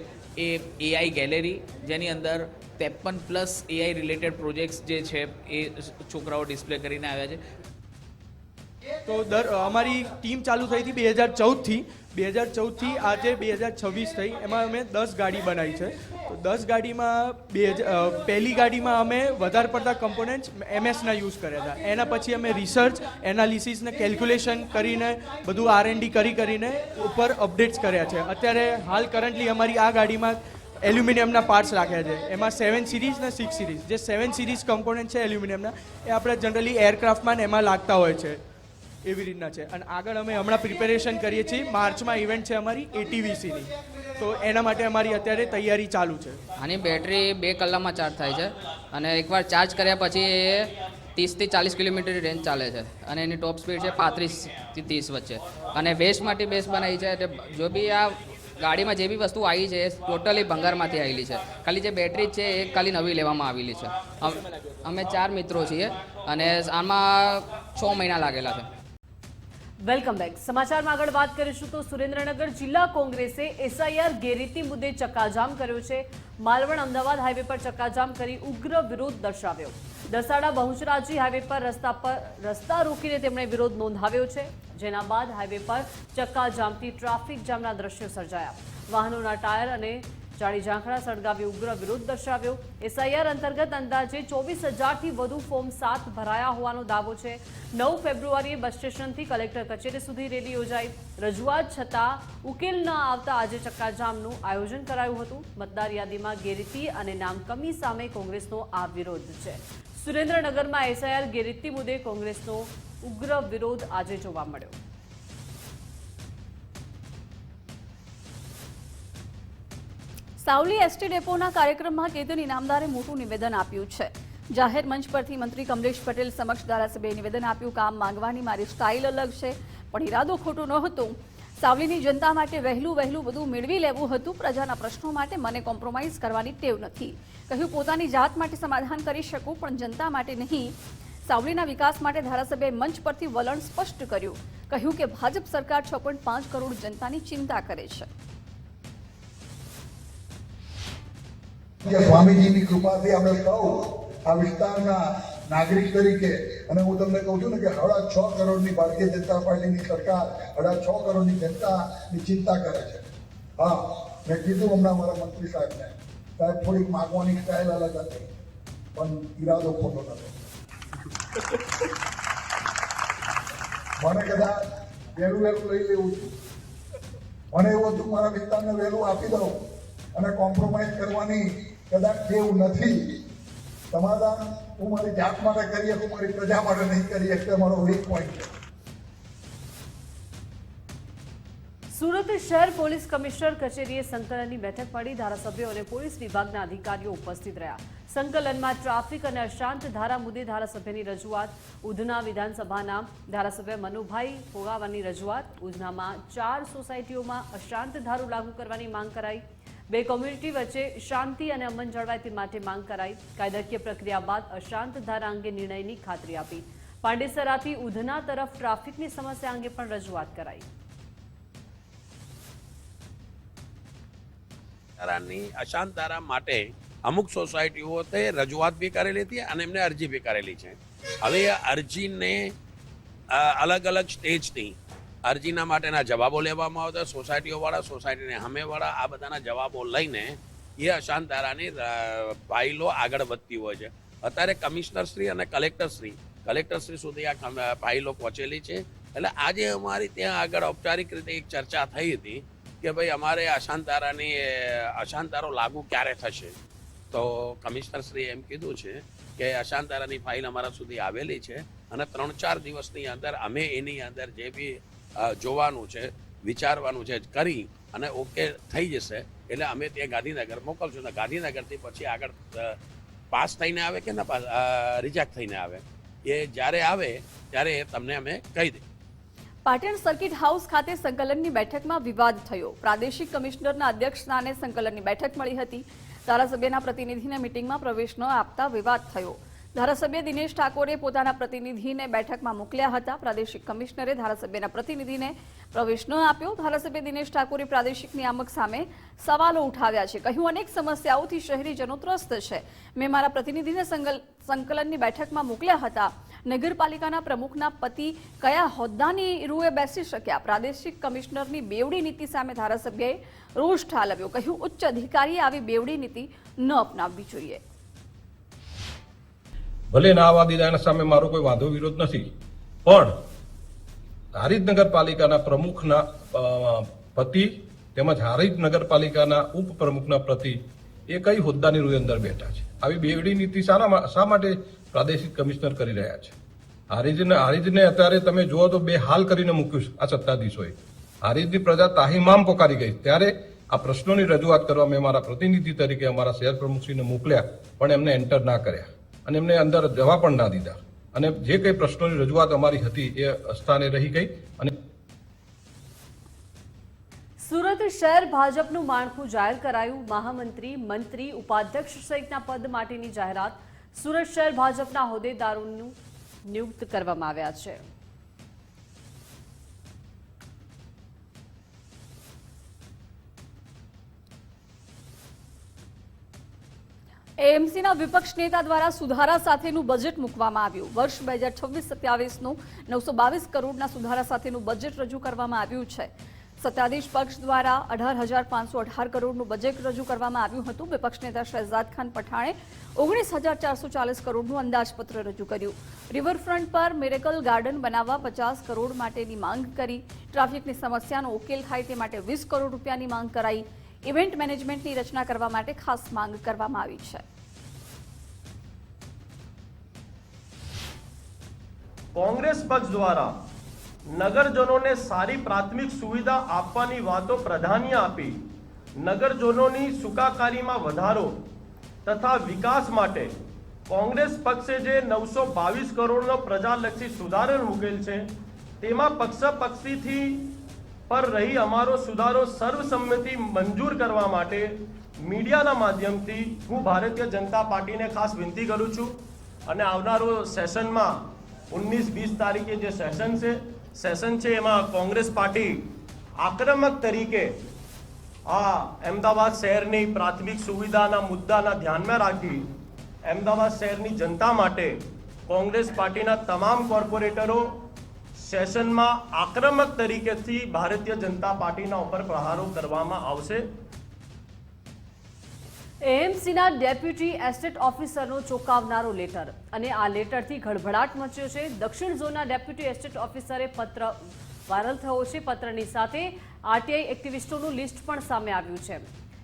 એ એઆઈ ગેલેરી, જેની અંદર 53+ એઆઈ રિલેટેડ પ્રોજેક્ટ્સ જે છે એ છોકરાઓ ડિસ્પ્લે કરીને આવ્યા છે. તો અમારી ટીમ ચાલુ થઈ હતી 2014થી. 2014થી આજે 2026 થઈ. એમાં અમે 10 ગાડી બનાવી છે. તો 10 ગાડીમાં પહેલી ગાડીમાં અમે વધારે પડતા કમ્પોનન્ટ્સ એમએસના યુઝ કર્યા હતા. એના પછી અમે રિસર્ચ, એનાલિસિસ ને કેલ્ક્યુલેશન કરીને બધું R&D કરીને ઉપર અપડેટ્સ કર્યા છે. અત્યારે હાલ કરન્ટલી અમારી આ ગાડીમાં એલ્યુમિનિયમના પાર્ટ્સ રાખ્યા છે. એમાં 7 સિરીઝ ને 6 સિરીઝ. જે 7 સિરીઝ કમ્પોનન્ટ છે એલ્યુમિનિયમના, એ આપણે જનરલી એરક્રાફ્ટમાં એમાં લાગતા હોય છે, એવી રીતના છે. અને આગળ અમે હમણાં પ્રિપેરેશન કરીએ છીએ. માર્ચમાં ઇવેન્ટ છે અમારી ATVCની, તો એના માટે અમારી અત્યારે તૈયારી ચાલુ છે. આની બેટરી 2 કલાકમાં ચાર્જ થાય છે અને એકવાર ચાર્જ કર્યા પછી એ 30 થી 40 કિલોમીટરની રેન્જ ચાલે છે અને એની ટોપ સ્પીડ છે 35 થી 30 વચ્ચે. અને વેસ્ટમાંથી બેસ્ટ બનાવી છે. એટલે જો બી આ ગાડીમાં જે બી વસ્તુ આવી છે એ ટોટલી ભંગારમાંથી આવેલી છે. ખાલી જે બેટરી છે એ ખાલી નવી લેવામાં આવેલી છે. અમે 4 મિત્રો છીએ અને આમાં 6 મહિના લાગેલા છે. Welcome back. સમાચારમાં આગળ વાત કરીશું તો સુરેન્દ્રનગર જિલ્લા કોંગ્રેસે SIR ગેરરીતિ મુદ્દે ચક્કાજામ કર્યો છે. માલવણ અમદાવાદ હાઈવે પર ચક્કાજામ કરી ઉગ્ર વિરોધ દર્શાવ્યો. દસાડા બહુચરાજી હાઈવે પર રસ્તા રોકીને તેમણે વિરોધ નોંધાવ્યો છે. જેના બાદ હાઈવે પર ચક્કાજામથી ટ્રાફિક જામના દ્રશ્યો સર્જાયા. વાહનોના ટાયર અને જાડી ઝાંખરા સળગાવી ઉગ્ર વિરોધ દર્શાવ્યો. SIR અંતર્ગત અંદાજે 24,000થી વધુ ફોર્મ 7 ભરાયા હોવાનો દાવો છે. 9 ફેબ્રુઆરીએ બસ સ્ટેશનથી કલેક્ટર કચેરી સુધી રેલી યોજાઈ. રજૂઆત છતાં ઉકેલ ન આવતા આજે ચક્કાજામનું આયોજન કરાયું હતું. મતદાર યાદીમાં ગેરરીતિ અને નામકમી સામે કોંગ્રેસનો આ વિરોધ છે. સુરેન્દ્રનગરમાં SIR ગેરરીતિ મુદ્દે કોંગ્રેસનો ઉગ્ર વિરોધ આજે જોવા મળ્યો. સાવલી એસટી ડેપોના કાર્યક્રમમાં કેતન ઇનામદારે મોટું નિવેદન આપ્યું છે. જાહેર મંચ પરથી મંત્રી કમલેશ પટેલ સમક્ષ ધારાસભ્યએ નિવેદન આપ્યું, કામ માંગવાની મારી સ્ટાઇલ અલગ છે, પણ ઇરાદો ખોટો ન હતો. સાવલીની જનતા માટે વહેલું બધું મેળવી લેવું હતું. પ્રજાના પ્રશ્નો માટે મને કોમ્પ્રોમાઇઝ કરવાની ટેવ નથી. કહ્યું, પોતાની જાત માટે સમાધાન કરી શકું, પણ જનતા માટે નહીં. સાવલીના વિકાસ માટે ધારાસભ્યએ મંચ પરથી વલણ સ્પષ્ટ કર્યું. કહ્યું કે ભાજપ સરકાર 6.5 કરોડ જનતાની ચિંતા કરે છે. સ્વામીજીની કૃપાથી આપણે કહું આ વિસ્તારના નાગરિક તરીકે, અને હું તમને કહું છું ને કે 6.5 કરોડની ભારતીય જનતા પાર્ટીની સરકાર 6.5 કરોડની જનતાની ચિંતા કરે છે. હા, મેં કીધું હમણાં મારા મંત્રી સાહેબને, સાહેબ થોડીક માગવાની સ્ટાઇલ અલગ હતી, પણ ઈરાદો ખોટો નતો. મને કદાચ વહેલું લઈ લેવું છું. મને એવું હતું મારા વિસ્તારને વહેલું આપી દઉં અને કોમ્પ્રોમાઇઝ કરવાની કદાચ ટેવ નથી. સમાધાન હું મારી જાત માટે કરી શકું, મારી પ્રજા માટે નહીં કરી શકતો. મારો વીક પોઈન્ટ છે. સુરત શહેર પોલીસ કમિશનર કચેરીએ સંકલનની બેઠક મળી. ધારાસભ્યો અને પોલીસ વિભાગના અધિકારીઓ ઉપસ્થિત રહ્યા. સંકલનમાં ટ્રાફિક અને અશાંત ધારા મુદ્દે ધારાસભ્યની રજૂઆત. ઉધના વિધાનસભાના ધારાસભ્ય મનુભાઈ ફોગાવાની રજૂઆત. ઉધનામાં 4 સોસાયટીઓમાં અશાંત ધારો લાગુ કરવાની માંગ કરાઈ. 2 કોમ્યુનિટી વચ્ચે શાંતિ અને અમન જળવાય તે માટે માંગ કરાઈ. કાયદાકીય પ્રક્રિયા બાદ અશાંત ધારા અંગે નિર્ણયની ખાતરી આપી. પાંડેસરાથી ઉધના તરફ ટ્રાફિકની સમસ્યા અંગે પણ રજૂઆત કરાઈ. અશાંત ધારા માટે અમુક સોસાયટીઓ તે રજૂઆત બી કરેલી હતી અને એમને અરજી બી કરેલી છે. હવે અરજીને અલગ અલગ સ્ટેજથી અરજીના માટેના જવાબો લેવામાં આવતા. સોસાયટીઓવાળા, સોસાયટીને સામેવાળા આ બધાના જવાબો લઈને એ અશાંત ધારાની ફાઇલો આગળ વધતી હોય છે. અત્યારે કમિશનરશ્રી અને કલેક્ટરશ્રી સુધી આ ફાઇલો પહોંચેલી છે. એટલે આજે અમારી ત્યાં આગળ ઔપચારિક રીતે એક ચર્ચા થઈ હતી કે ભાઈ અમારે અશાંત ધારો લાગુ ક્યારે થશે. તો કમિશનરશ્રીએ એમ કીધું છે કે અશાંત ધારાની ફાઇલ અમારા સુધી આવેલી છે અને 3-4 દિવસની અંદર અમે એની અંદર જે બી જોવાનું છે, વિચારવાનું છે કરી અને ઓકે થઈ જશે એટલે અમે ત્યાં ગાંધીનગર મોકલશું ને ગાંધીનગરથી પછી આગળ પાસ થઈને આવે કે ના રિજેક્ટ થઈને આવે એ જ્યારે આવે ત્યારે તમને અમે કહી દઈએ. પાટણ સર્કિટ હાઉસ ખાતે સંકલનની બેઠકમાં વિવાદ થયો. પ્રાદેશિક કમિશનરના અધ્યક્ષસ્થાને સંકલનની બેઠક મળી હતી. ધારાસભ્યના પ્રતિનિધિને મીટિંગમાં પ્રવેશ ન આપતા વિવાદ થયો. ધારાસભ્ય દિનેશ ઠાકોરે પોતાના પ્રતિનિધિને બેઠકમાં મોકલ્યા હતા. પ્રાદેશિક કમિશનરે ધારાસભ્યના પ્રતિનિધિને પ્રવેશ ન આપ્યો. ધારાસભ્ય દિનેશ ઠાકોરે પ્રાદેશિક નિયામક સામે સવાલો ઉઠાવ્યા છે. કહ્યું, અનેક સમસ્યાઓથી શહેરીજનો ત્રસ્ત છે. મેં મારા પ્રતિનિધિને સંકલનની બેઠકમાં મોકલ્યા હતા. નગરપાલિકાના પ્રમુખના પતિ કયા હોદ્દાની રૂએ બેસી શક્યા? પ્રાદેશિક કમિશનરની બેવડી નીતિ સામે ધારાસભ્યએ રોષ ઠાલવ્યો. કહ્યું, ઉચ્ચ અધિકારીએ આવી બેવડી નીતિ ન અપનાવવી જોઈએ. ભલે ના આવવા દીધા એના સામે મારો કોઈ વાંધો વિરોધ નથી, પણ હારીજ નગરપાલિકાના પ્રમુખના પતિ તેમજ હારીજ નગરપાલિકાના ઉપપ્રમુખના પતિ એ કઈ હોદ્દાની રૂએ અંદર બેઠા છે? આવી બેવડી નીતિ શા માટે પ્રાદેશિક કમિશનર કરી રહ્યા છે? હારીજને અત્યારે તમે જુઓ તો બે હાલ કરીને મૂક્યું છે આ સત્તાધીશોએ. હારીજની પ્રજા તાહીમામ પોકારી ગઈ. ત્યારે આ પ્રશ્નોની રજૂઆત કરવા મેં મારા પ્રતિનિધિ તરીકે અમારા શહેર પ્રમુખશ્રીને મોકલ્યા, પણ એમને એન્ટર ના કર્યા અને એમને અંદર જવા પણ ના દીધા. અને જે કંઈ પ્રશ્નોની રજૂઆત અમારી હતી એ અસ્થાને રહી ગઈ. અને સુરત શહેર ભાજપનું માળખું જાહેર કરાયું. મહામંત્રી, મંત્રી, ઉપાધ્યક્ષ સહિતના પદ માટેની જાહેરાત સુરત શહેર ભાજપના હોદ્દેદારોનું નિયુક્ત કરવામાં આવ્યા છે. એએમસીના વિપક્ષ નેતા દ્વારા સુધારા સાથેનું બજેટ મૂકવામાં આવ્યું. વર્ષ 2026-27નું 922 કરોડના સુધારા સાથેનું બજેટ રજૂ કરવામાં આવ્યું છે. સત્તાધીશ પક્ષ દ્વારા 18,518 કરોડનું બજેટ રજૂ કરવામાં આવ્યું હતું. વિપક્ષ નેતા શહેજાદ ખાન પઠાણે 19,440 કરોડનું અંદાજપત્ર રજૂ કર્યું. રિવરફ્રન્ટ પર મિરેકલ ગાર્ડન બનાવવા 50 કરોડ માટેની માંગ કરી. ટ્રાફિકની સમસ્યાનો ઉકેલ થાય તે માટે 20 કરોડ રૂપિયાની માંગ કરાઈ. ઇવેન્ટ મેનેજમેન્ટની રચના કરવા માટે ખાસ માંગ કરવામાં આવી છે. કોંગ્રેસ પક્ષ દ્વારા નગરજનોને સારી પ્રાથમિક સુવિધા આપવાની વાતો પ્રાધાન્ય આપી નગરજનોની સુખાકારીમાં વધારો તથા વિકાસ માટે કોંગ્રેસ પક્ષે જે 922 કરોડનો પ્રજાલક્ષી સુધારો મૂકેલ છે તેમાં પક્ષથી પર રહી અમારો સુધારો સર્વસંમતિ મંજૂર કરવા માટે મીડિયાના માધ્યમથી હું ભારતીય જનતા પાર્ટીને ખાસ વિનંતી કરું છું અને આવનારો સેશનમાં 19-20 તારીખે જે સેશન છે એમાં કોંગ્રેસ પાર્ટી આક્રમક તરીકે આ અમદાવાદ શહેરની પ્રાથમિક સુવિધાના મુદ્દાના ધ્યાનમાં રાખી અમદાવાદ શહેરની જનતા માટે કોંગ્રેસ પાર્ટીના તમામ કોર્પોરેટરો સેશનમાં આક્રમક તરીકેથી ભારતીય જનતા પાર્ટીના ઉપર પ્રહારો કરવામાં આવશે. એએમસીના ડેપ્યુટી એસ્ટેટ ઓફિસરનો ચોંકાવનારો લેટર અને આ લેટરથી ગડબડાટ મચ્યો છે. દક્ષિણ ઝોનના ડેપ્યુટી એસ્ટેટ ઓફિસરે પત્ર વાયરલ થયો છે. પત્રની સાથે આરટીઆઈ એક્ટિવિસ્ટોનું લિસ્ટ પણ સામે આવ્યું છે.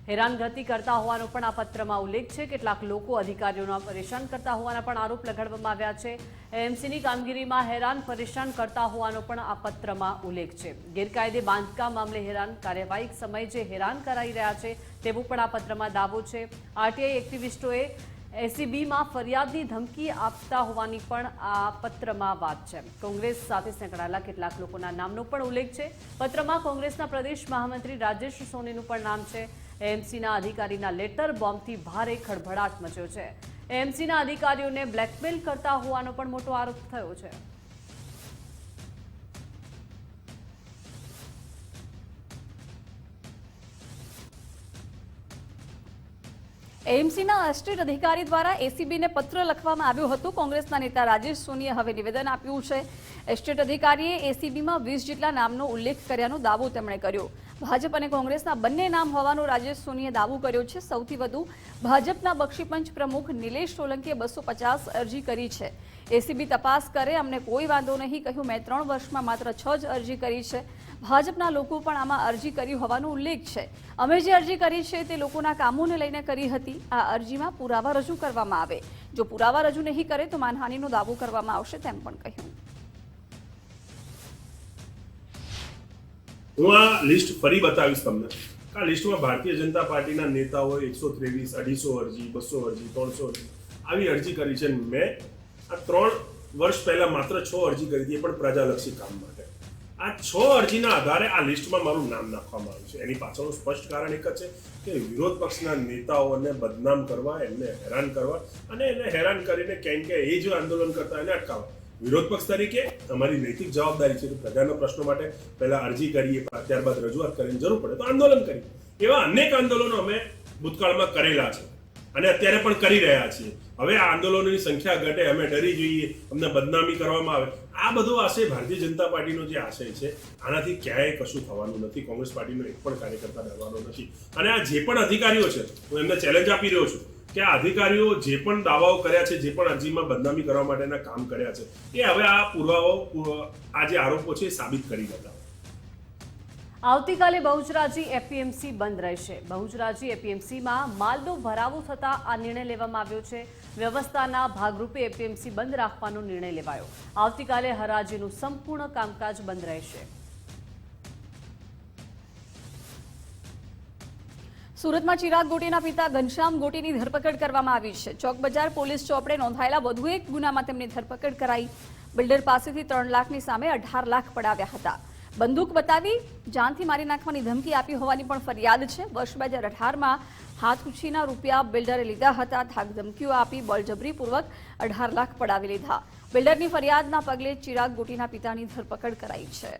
હેરાનગતિ કરતા હોવાનો પણ આ પત્રમાં ઉલ્લેખ છે. કેટલાક લોકો અધિકારીઓને પરેશાન કરતા હોવાના પણ આરોપ લગાડવામાં આવ્યા છે. એએમસીની કામગીરીમાં હેરાન પરેશાન કરતા હોવાનો પણ આ પત્રમાં ઉલ્લેખ છે. ગેરકાયદે બાંધકામ મામલે હેરાન કાર્યવાહી સમયે જે હેરાન કરાઈ રહ્યા છે તેવું પણ આ પત્રમાં દાવો છે. આરટીઆઈ એક્ટિવિસ્ટોએ એસીબીમાં ફરિયાદની ધમકી આપતા હોવાની પણ આ પત્રમાં વાત છે. કોંગ્રેસ સાથે સંકળાયેલા કેટલાક લોકોના નામનો પણ ઉલ્લેખ છે. પત્રમાં કોંગ્રેસના પ્રદેશ મહામંત્રી રાજેશ સોનીનું પણ નામ છે. એએમસીના અધિકારીના લેટર બોમ્બથી ભારે ખળભળાટ મચ્યો છે. એએમસીના અધિકારીઓને બ્લેકમેલ કરતા હોવાનો પણ મોટો આરોપ થયો છે. એએમસીના એસ્ટેટ અધિકારી દ્વારા એસીબીને પત્ર લખવામાં આવ્યો હતો. કોંગ્રેસના નેતા રાજેશ સોનીએ હવે નિવેદન આપ્યું છે. એસ્ટેટ અધિકારીએ એસીબીમાં 20 જેટલા નામનો ઉલ્લેખ કર્યાનો દાવો તેમણે કર્યો. ભાજપ અને કોંગ્રેસના બંને નામ હોવાનો રાજેશ સોનીએ દાવો કર્યો છે. સૌથી વધુ ભાજપના બક્ષીપંચ પ્રમુખ નિલેશ સોલંકીએ 250 અરજી કરી છે. એસીબી તપાસ કરે, અમને કોઈ વાંધો નહીં કહ્યું. મેં 3 વર્ષમાં માત્ર 6 જ અરજી કરી છે. ભાજપના લોકો પણ આમાં અરજી કરી હોવાનો ઉલ્લેખ છે. અમે જે અરજી કરી છે તે લોકોના કામોને લઈને કરી હતી. આ અરજીમાં પુરાવા રજૂ કરવામાં આવે. જો પુરાવા રજૂ નહીં કરે તો માનહાનિનો દાવો કરવામાં આવશે તેમ પણ કહ્યું. હું આ લિસ્ટ ફરી બતાવીશ તમને. આ લિસ્ટમાં ભારતીય જનતા પાર્ટીના નેતાઓએ 123, 250 અરજી, 200 અરજી, 300 અરજી આવી અરજી કરી છે. મેં આ 3 વર્ષ પહેલા માત્ર 6 અરજી કરી હતી, પણ પ્રજાલક્ષી કામ માટે. આ 6 અરજીના આધારે આ લિસ્ટમાં મારું નામ નાખવામાં આવ્યું છે. એની પાછળનું સ્પષ્ટ કારણ એક જ છે કે વિરોધ પક્ષના નેતાઓને બદનામ કરવા, એમને હેરાન કરવા અને એને હેરાન કરીને ક્યાંક એ જે આંદોલન કરતા એને અટકાવવા. વિરોધ પક્ષ તરીકે અમારી નૈતિક જવાબદારી છે કે પ્રજાના પ્રશ્નો માટે પહેલા અરજી કરીએ, ત્યારબાદ રજૂઆત કરીને જરૂર પડે તો આંદોલન કરીએ. એવા અનેક આંદોલનો અમે ભૂતકાળમાં કરેલા છે અને અત્યારે પણ કરી રહ્યા છીએ. હવે આ આંદોલનોની સંખ્યા ઘટે, અમે ડરી જઈએ, અમને બદનામી કરવામાં આવે, આ બધો આશય ભારતીય જનતા પાર્ટીનો જે આશય છે આનાથી ક્યાંય કશું થવાનું નથી. કોંગ્રેસ પાર્ટીનો એક પણ કાર્યકર્તા ડરવાનો નથી. અને આ જે પણ અધિકારીઓ છે, હું એમને ચેલેન્જ આપી રહ્યો છું કે આ અધિકારીઓ જે પણ દાવાઓ કર્યા છે, જે પણ અરજીમાં બદનામી કરવા માટેના કામ કર્યા છે, એ હવે આ પુરાવાઓ, આ જે આરોપો છે એ સાબિત કરી બતાવે. આવતીકાલે બહુચરાજી એપીએમસી બંધ રહેશે. બહુચરાજી એપીએમસીમાં માલનો ભરાવો થતાં આ નિર્ણય લેવામાં આવ્યો છે. વ્યવસ્થાના ભાગરૂપે એપીએમસી બંધ રાખવાનો નિર્ણય લેવાયો. આવતીકાલે હરાજીનું સંપૂર્ણ કામકાજ બંધ રહેશે. સુરતમાં ચિરાગ ગોટીના પિતા ઘનશ્યામ ગોટીની ધરપકડ કરવામાં આવી છે. ચોક બજાર પોલીસ ચોપડે નોંધાયેલા વધુ એક ગુનામાં તેમની ધરપકડ કરાઈ. બિલ્ડર પાસેથી 3 લાખની સામે 18 લાખ પડાવ્યા હતા. બંદૂક બતાવી જાનથી મારી નાખવાની ધમકી આપી હોવાની પણ ફરિયાદ છે. વર્ષ 2018માં હાથઉછીના રૂપિયા બિલ્ડરે લીધા હતા. ધાક ધમકીઓ આપી બળજબરીપૂર્વક 18 લાખ પડાવી લીધા. બિલ્ડરની ફરિયાદના પગલે ચિરાગ ગોટીના પિતાની ધરપકડ કરાઈ છે.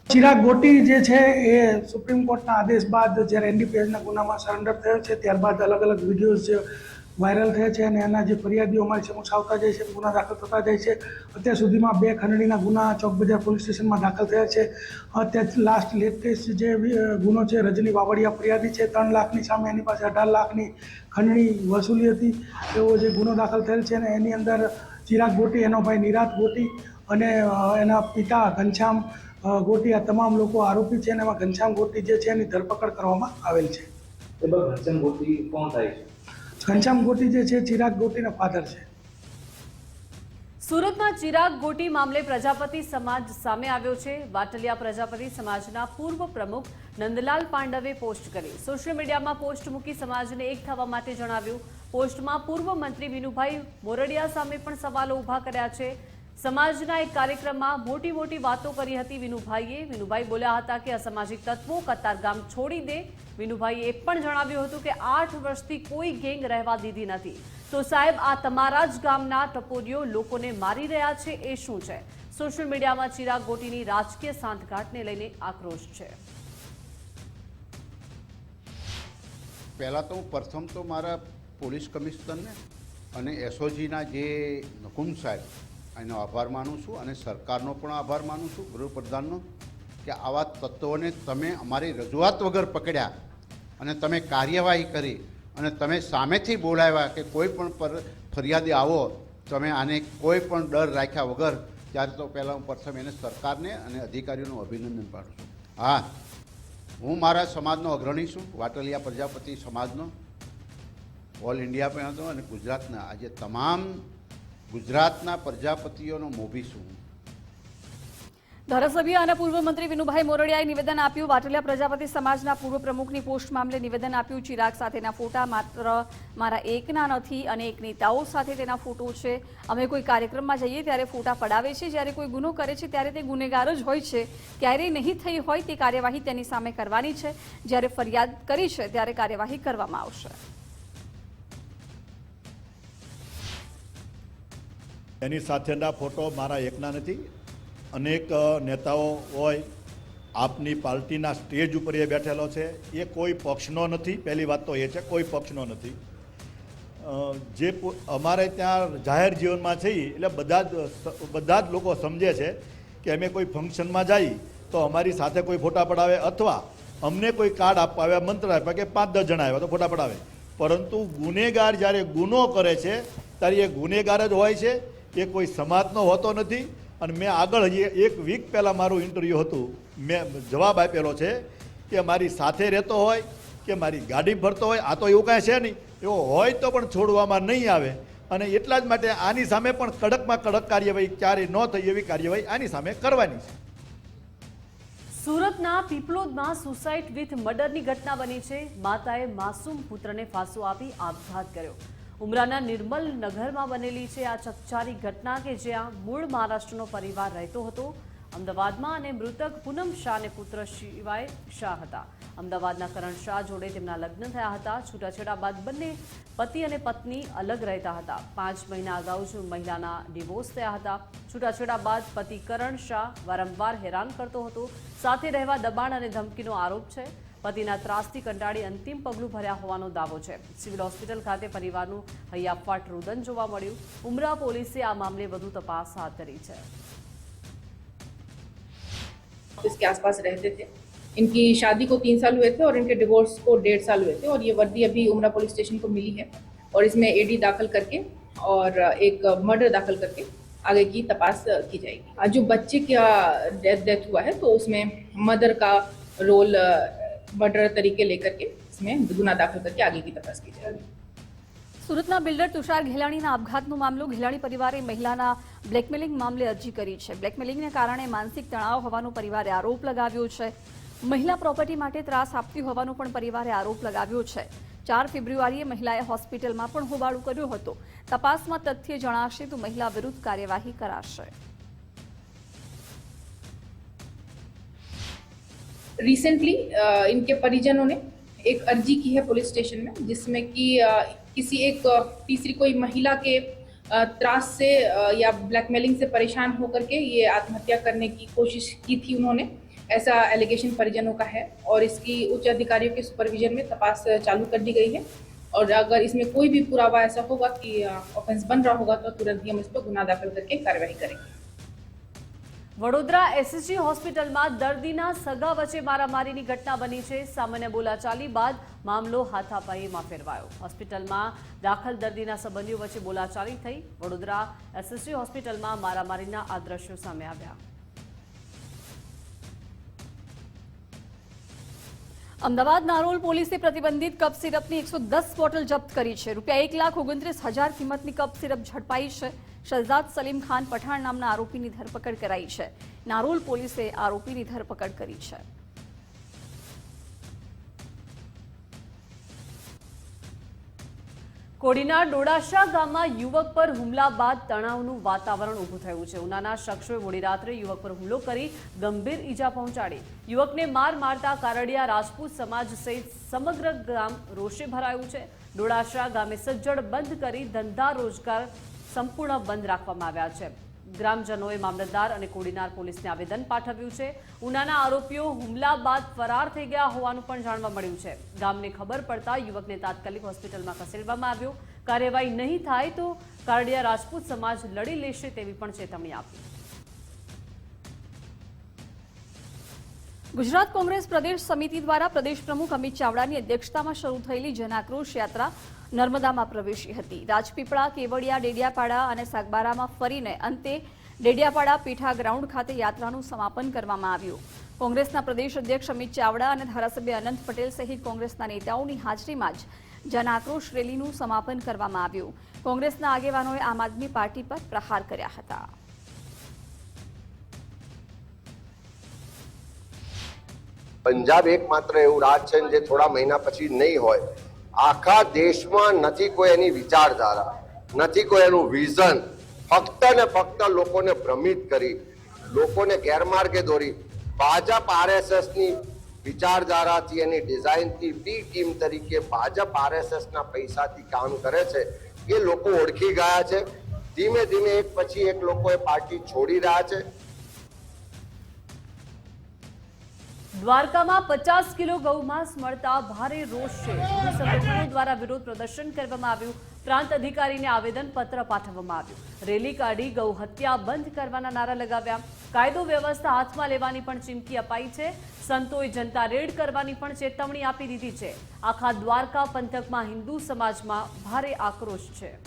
ચિરાગ ગોટી જે છે એ સુપ્રીમ કોર્ટના આદેશ બાદ જ્યારે એનડીપીએસના ગુનામાં સરેન્ડર થયો છે, ત્યારબાદ અલગ અલગ વિડીયોઝ જે વાયરલ થયા છે અને એના જે ફરિયાદીઓ અમારી સમક્ષ આવતા જાય છે, ગુના દાખલ થતા જાય છે. અત્યાર સુધીમાં 2 ખંડણીના ગુના ચોક બજાર પોલીસ સ્ટેશનમાં દાખલ થયા છે. અત્યારે લાસ્ટ લેટેસ્ટ જે ગુનો છે, રજની વાવડિયા ફરિયાદી છે, 3 લાખની સામે એની પાસે 18 લાખની ખંડણી વસૂલી હતી એવો જે ગુનો દાખલ થયેલ છે. અને એની અંદર ચિરાગ ગોટી, એનો ભાઈ નિરાત ગોટી અને એના પિતા ઘનશ્યામ ગોટી, આ તમામ લોકો આરોપી છે. અને એમાં ઘનશ્યામ ગોટી જે છે એની ધરપકડ કરવામાં આવેલ છે. ઘનશ્યામ ગોટી કોણ થાય છે? ઘનશ્યામ ગોટી જે છે ચિરાગ ગોટીના ફાધર છે. સુરતમાં ચિરાગ ગોટી મામલે પ્રજાપતિ સમાજ સામે આવ્યો છે. વાટલિયા પ્રજાપતિ સમાજના પૂર્વ પ્રમુખ નંદલાલ પાંડવે પોસ્ટ કરી. સોશિયલ મીડિયામાં પોસ્ટ મૂકી સમાજને એક થવા માટે જણાવ્યું. પોસ્ટમાં પૂર્વ મંત્રી વિનુભાઈ મોરડિયા સામે પણ સવાલો ઊભા કર્યા છે. સમાજના એક કાર્યક્રમમાં મોટી મોટી વાતો કરી હતી વિનુભાઈ બોલ્યા હતા કે અસામાજિક તત્વો કતારગામ છોડી દે. વિનુભાઈએ એ પણ જણાવ્યું હતું કે 8 વર્ષથી કોઈ ગેંગ રહેવા દીધી નથી. તો સાહેબ, આ તમારા જ ગામના ટપોરીઓ લોકોને મારી રહ્યા છે, એ શું છે? સોશિયલ મીડિયામાં ચિરાગ ગોટીની રાજકીય સાંઠગાંઠને લઈને આક્રોશ છે. પહેલાં તો પ્રથમ તો મારા પોલીસ કમિશનરને અને એસઓજીના જે નકુમ સાહેબ એનો આભાર માનું છું અને સરકારનો પણ આભાર માનું છું, ગૃહપ્રધાનનો, કે આવા તત્વોને તમે અમારી રજૂઆત વગર પકડ્યા અને તમે કાર્યવાહી કરી અને તમે સામેથી બોલાવ્યા કે કોઈ પણ પર ફરિયાદી આવો, તમે આને કોઈ પણ ડર રાખ્યા વગર. ત્યારે તો પહેલાં હું પ્રથમ એને સરકારને અને અધિકારીઓનું અભિનંદન પાડું છું. હા, હું મારા સમાજનો અગ્રણી છું, વાટલિયા પ્રજાપતિ સમાજનો, ઓલ ઇન્ડિયા પણ હતો અને ગુજરાતના આજે તમામ ગુજરાતના પ્રજાપતિઓનો મોભી છું. ધારાસભ્ય અને પૂર્વ મંત્રી વિનુભાઈ મોરડિયાએ નિવેદન આપ્યું. વાટલિયા પ્રજાપતિ સમાજના પૂર્વ પ્રમુખની પોસ્ટ મામલે નિવેદન આપ્યું. ચિરાગ સાથેના ફોટા માત્ર મારા એકના નથી, અનેક નેતાઓ સાથે તેના ફોટો છે. અમે કોઈ કાર્યક્રમમાં જઈએ ત્યારે ફોટા પડાવે છે. જ્યારે કોઈ ગુનો કરે છે ત્યારે તે ગુનેગાર જ હોય છે. ક્યારેય નહીં થઈ હોય તે કાર્યવાહી તેની સામે કરવાની છે. જ્યારે ફરિયાદ કરી છે ત્યારે કાર્યવાહી કરવામાં આવશે. એની સાથેના ફોટો મારા એકના નથી, અનેક નેતાઓ હોય. આપની પાર્ટીના સ્ટેજ ઉપર એ બેઠેલો છે, એ કોઈ પક્ષનો નથી. પહેલી વાત તો એ છે, કોઈ પક્ષનો નથી. જે અમારે ત્યાં જાહેર જીવનમાં છે એટલે બધા જ લોકો સમજે છે કે કે અમે કોઈ ફંક્શનમાં જઈએ તો અમારી સાથે કોઈ ફોટા પડાવે અથવા અમને કોઈ કાર્ડ આપવા આવ્યા, મંત્ર આપ્યા કે 5-10 જણા આવ્યા તો ફોટા પડાવે. પરંતુ ગુનેગાર જ્યારે ગુનો કરે છે ત્યારે એ ગુનેગાર જ હોય છે, એ કોઈ સમાજનો હોતો નથી. અને મેં આગળ હજી 1 વીક પહેલાં મારું ઇન્ટરવ્યૂ હતું, મેં જવાબ આપેલો છે કે મારી સાથે રહેતો હોય કે મારી ગાડી ભરતો હોય, આ તો એવું કાંઈ છે નહીં, એવો હોય તો પણ છોડવામાં નહીં આવે. અને એટલા જ માટે આની સામે પણ કડકમાં કડક કાર્યવાહી ક્યારેય ન થઈ એવી કાર્યવાહી આની સામે કરવાની છે. સુરતના પીપલોદમાં સુસાઇડ વિથ મર્ડરની ઘટના બની છે. માતાએ માસૂમ પુત્રને ફાંસો આપી આપઘાત કર્યો. ઉમરાના નિર્મલ નગરમાં બનેલી છે આ ચકચારી ઘટના કે જ્યાં મૂળ મહારાષ્ટ્રનો પરિવાર રહેતો હતો અમદાવાદમાં અને મૃતક પૂનમ શાહને પુત્ર શિવાય શાહ હતા. અમદાવાદના કરણ શાહ જોડે તેમના લગ્ન થયા હતા. છૂટાછેડા બાદ બંને પતિ અને પત્ની અલગ રહેતા હતા. 5 મહિના અગાઉ જ મહિલાના ડિવોર્સ થયા હતા. છૂટાછેડા બાદ પતિ કરણ શાહ વારંવાર હેરાન કરતો હતો. સાથે રહેવા દબાણ અને ધમકીનો આરોપ છે. પતિના ત્રાસથી કંટાળી અંતિમ પગલું ભર્યા હોવાનો દાવો છે. સિવિલ હોસ્પિટલ ખાતે પરિવારનું હૈયાફાટ રુદન જોવા મળ્યું. ઉમરા પોલીસે આ મામલે વધુ તપાસ હાથ ધરી છે. इसके आसपास रहते थे. इनकी शादी को 3 साल हुए थे और इनके डिवोर्स को 1.5 साल हुए थे और ये वर्दी अभी उमरा पुलिस स्टेशन को मिली है और इसमें एडी दाखिल करके और एक मर्डर दाखिल करके आगे की तपास की जाएगी. जो बच्चे का डेथ हुआ है तो उसमें मदर का रोल मर्डर तरीके लेकर के इसमें गुना दाखिल करके आगे की तपास की जाएगी. સુરતના બિલ્ડર તુષાર ઘેલાણીના આપઘાતનો મામલો. ઘેલાણી પરિવારે મહિલાના બ્લેકમેલિંગ મામલે અરજી કરી છે. બ્લેકમેલિંગને કારણે માનસિક તણાવ હોવાનો પરિવારે આરોપ લગાવ્યો છે. મહિલા પ્રોપર્ટી માટે ત્રાસ આપતી હોવાનો પણ પરિવારે આરોપ લગાવ્યો છે. 4 ફેબ્રુઆરીએ મહિલાએ હોસ્પિટલમાં પણ હોબાળો કર્યો હતો. તપાસમાં તથ્ય જણાશે તો મહિલા વિરુદ્ધ કાર્યવાહી કરાશે. रिसेंटली इनके परिजनों ने एक अर्जी की है पुलिस स्टेशन में जिसमें कि किसी एक तीसरी कोई महिला के त्रास से या ब्लैकमेलिंग से परेशान होकर के ये आत्महत्या करने की कोशिश की थी उन्होंने. ऐसा एलिगेशन परिजनों का है और इसकी उच्च अधिकारियों के सुपरविजन में तपास चालू कर दी गई है और अगर इसमें कोई भी पुरावा ऐसा होगा कि ऑफेंस बन रहा होगा तो तुरंत ही हम इस पर गुना दाखिल करके कार्रवाई करेंगे. વડોદરા એસએસજી હોસ્પિટલમાં દર્દીના સગા વચ્ચે મારામારીની ઘટના બની છે. સામાન્ય બોલાચાલી બાદ મામલો હાથાપાઈમાં ફેરવાયો. હોસ્પિટલમાં દાખલ દર્દીના સંબંધીઓ વચ્ચે બોલાચાલી થઈ. વડોદરા એસએસજી હોસ્પિટલમાં મારામારીના આ દ્રશ્યો સામે આવ્યા. અમદાવાદ નારોલ પોલીસે પ્રતિબંધિત કપ સિરપની 110 બોટલ જપ્ત કરી છે. ₹1,29,000 કિંમતની કપ સિરપ ઝડપાઈ છે. શહજાદ સલીમ ખાન પઠાણ નામના આરોપીની ધરપકડ કરાઈ છે. નારોલ પોલીસે આરોપીની ધરપકડ કરી છે. કોડીના ડોડાશા ગામમાં યુવક પર હુમલા બાદ તણાવનું વાતાવરણ ઊભું થયું છે. ઉનાના શખ્સોએ મોડી રાત્રે યુવક પર હુમલો કરી ગંભીર ઈજા પહોંચાડી. યુવકને માર મારતા કારડિયા રાજપૂત સમાજ સહિત સમગ્ર ગામ રોષે ભરાયું છે. ડોડાશા ગામે સજ્જડ બંધ કરી ધંધા રોજગાર સંપૂર્ણ બંધ રાખવામાં આવ્યા છે. ગ્રામજનોએ મામલતદાર અને કોડીનાર પોલીસને આવેદન પાઠવ્યું છે. ઉનાના આરોપીઓ હુમલા બાદ ફરાર થઈ ગયા હોવાનું પણ જાણવા મળ્યું છે. ગામને ખબર પડતા યુવકને તાત્કાલિક હોસ્પિટલમાં ખસેડવામાં આવ્યો. કાર્યવાહી નહીં થાય તો કારડિયા રાજપૂત સમાજ લડી લેશે તેવી પણ ચેતવણી આપી. ગુજરાત કોંગ્રેસ પ્રદેશ સમિતિ દ્વારા પ્રદેશ પ્રમુખ અમિત ચાવડાની અધ્યક્ષતામાં શરૂ થયેલી જનાક્રોશ યાત્રા નર્મદામાં પ્રવેશી હતી. રાજપીપળા, કેવડિયા, ડેડિયાપાડા અને સાગબારામાં ફરીને અંતે ડેડિયાપાડા પીઠા ગ્રાઉન્ડ ખાતે યાત્રાનું સમાપન કરવામાં આવ્યું. કોંગ્રેસના પ્રદેશ અધ્યક્ષ અમિત ચાવડા અને ધારાસભ્ય અનંત પટેલ સહિત કોંગ્રેસના નેતાઓની હાજરીમાં જ જનાક્રોશ રેલીનું સમાપન કરવામાં આવ્યું. કોંગ્રેસના આગેવાનોએ આમ આદમી પાર્ટી પર પ્રહાર કર્યા હતા. પંજાબ એકમાત્ર એવું રાજ છે જે થોડા મહિના પછી નહીં હોય. આખા દેશમાં નથી કોઈ એની વિચારધારા, નથી કોઈ એનું વિઝન. ફક્ત ને ફક્ત લોકોને ભ્રમિત કરી, લોકોને ગેરમાર્ગે દોરી. ભાજપ આરએસએસની વિચારધારાથી, એની ડિઝાઇનથી, બી ટીમ તરીકે ભાજપ આરએસએસના પૈસાથી કામ કરે છે એ લોકો ઓળખી ગયા છે. ધીમે ધીમે એક પછી એક લોકો એ પાર્ટી છોડી રહ્યા છે. દ્વારકામાં 50 કિલો ગૌમાંસ મળતા ભારે રોષ છે. હિન્દુ સંગઠનો દ્વારા વિરોધ પ્રદર્શન કરવામાં આવ્યું. પ્રાંત અધિકારીને આવેદનપત્ર પાઠવવામાં આવ્યું. રેલી કાઢી ગૌ હત્યા બંધ કરવાના નારા લગાવ્યા. કાયદો વ્યવસ્થા હાથમાં લેવાની પણ ચીમકી અપાઈ છે. સંતોએ જનતા રેડ કરવાની પણ ચેતવણી આપી દીધી છે. આખા દ્વારકા પંથકમાં હિન્દુ સમાજમાં ભારે આક્રોશ છે.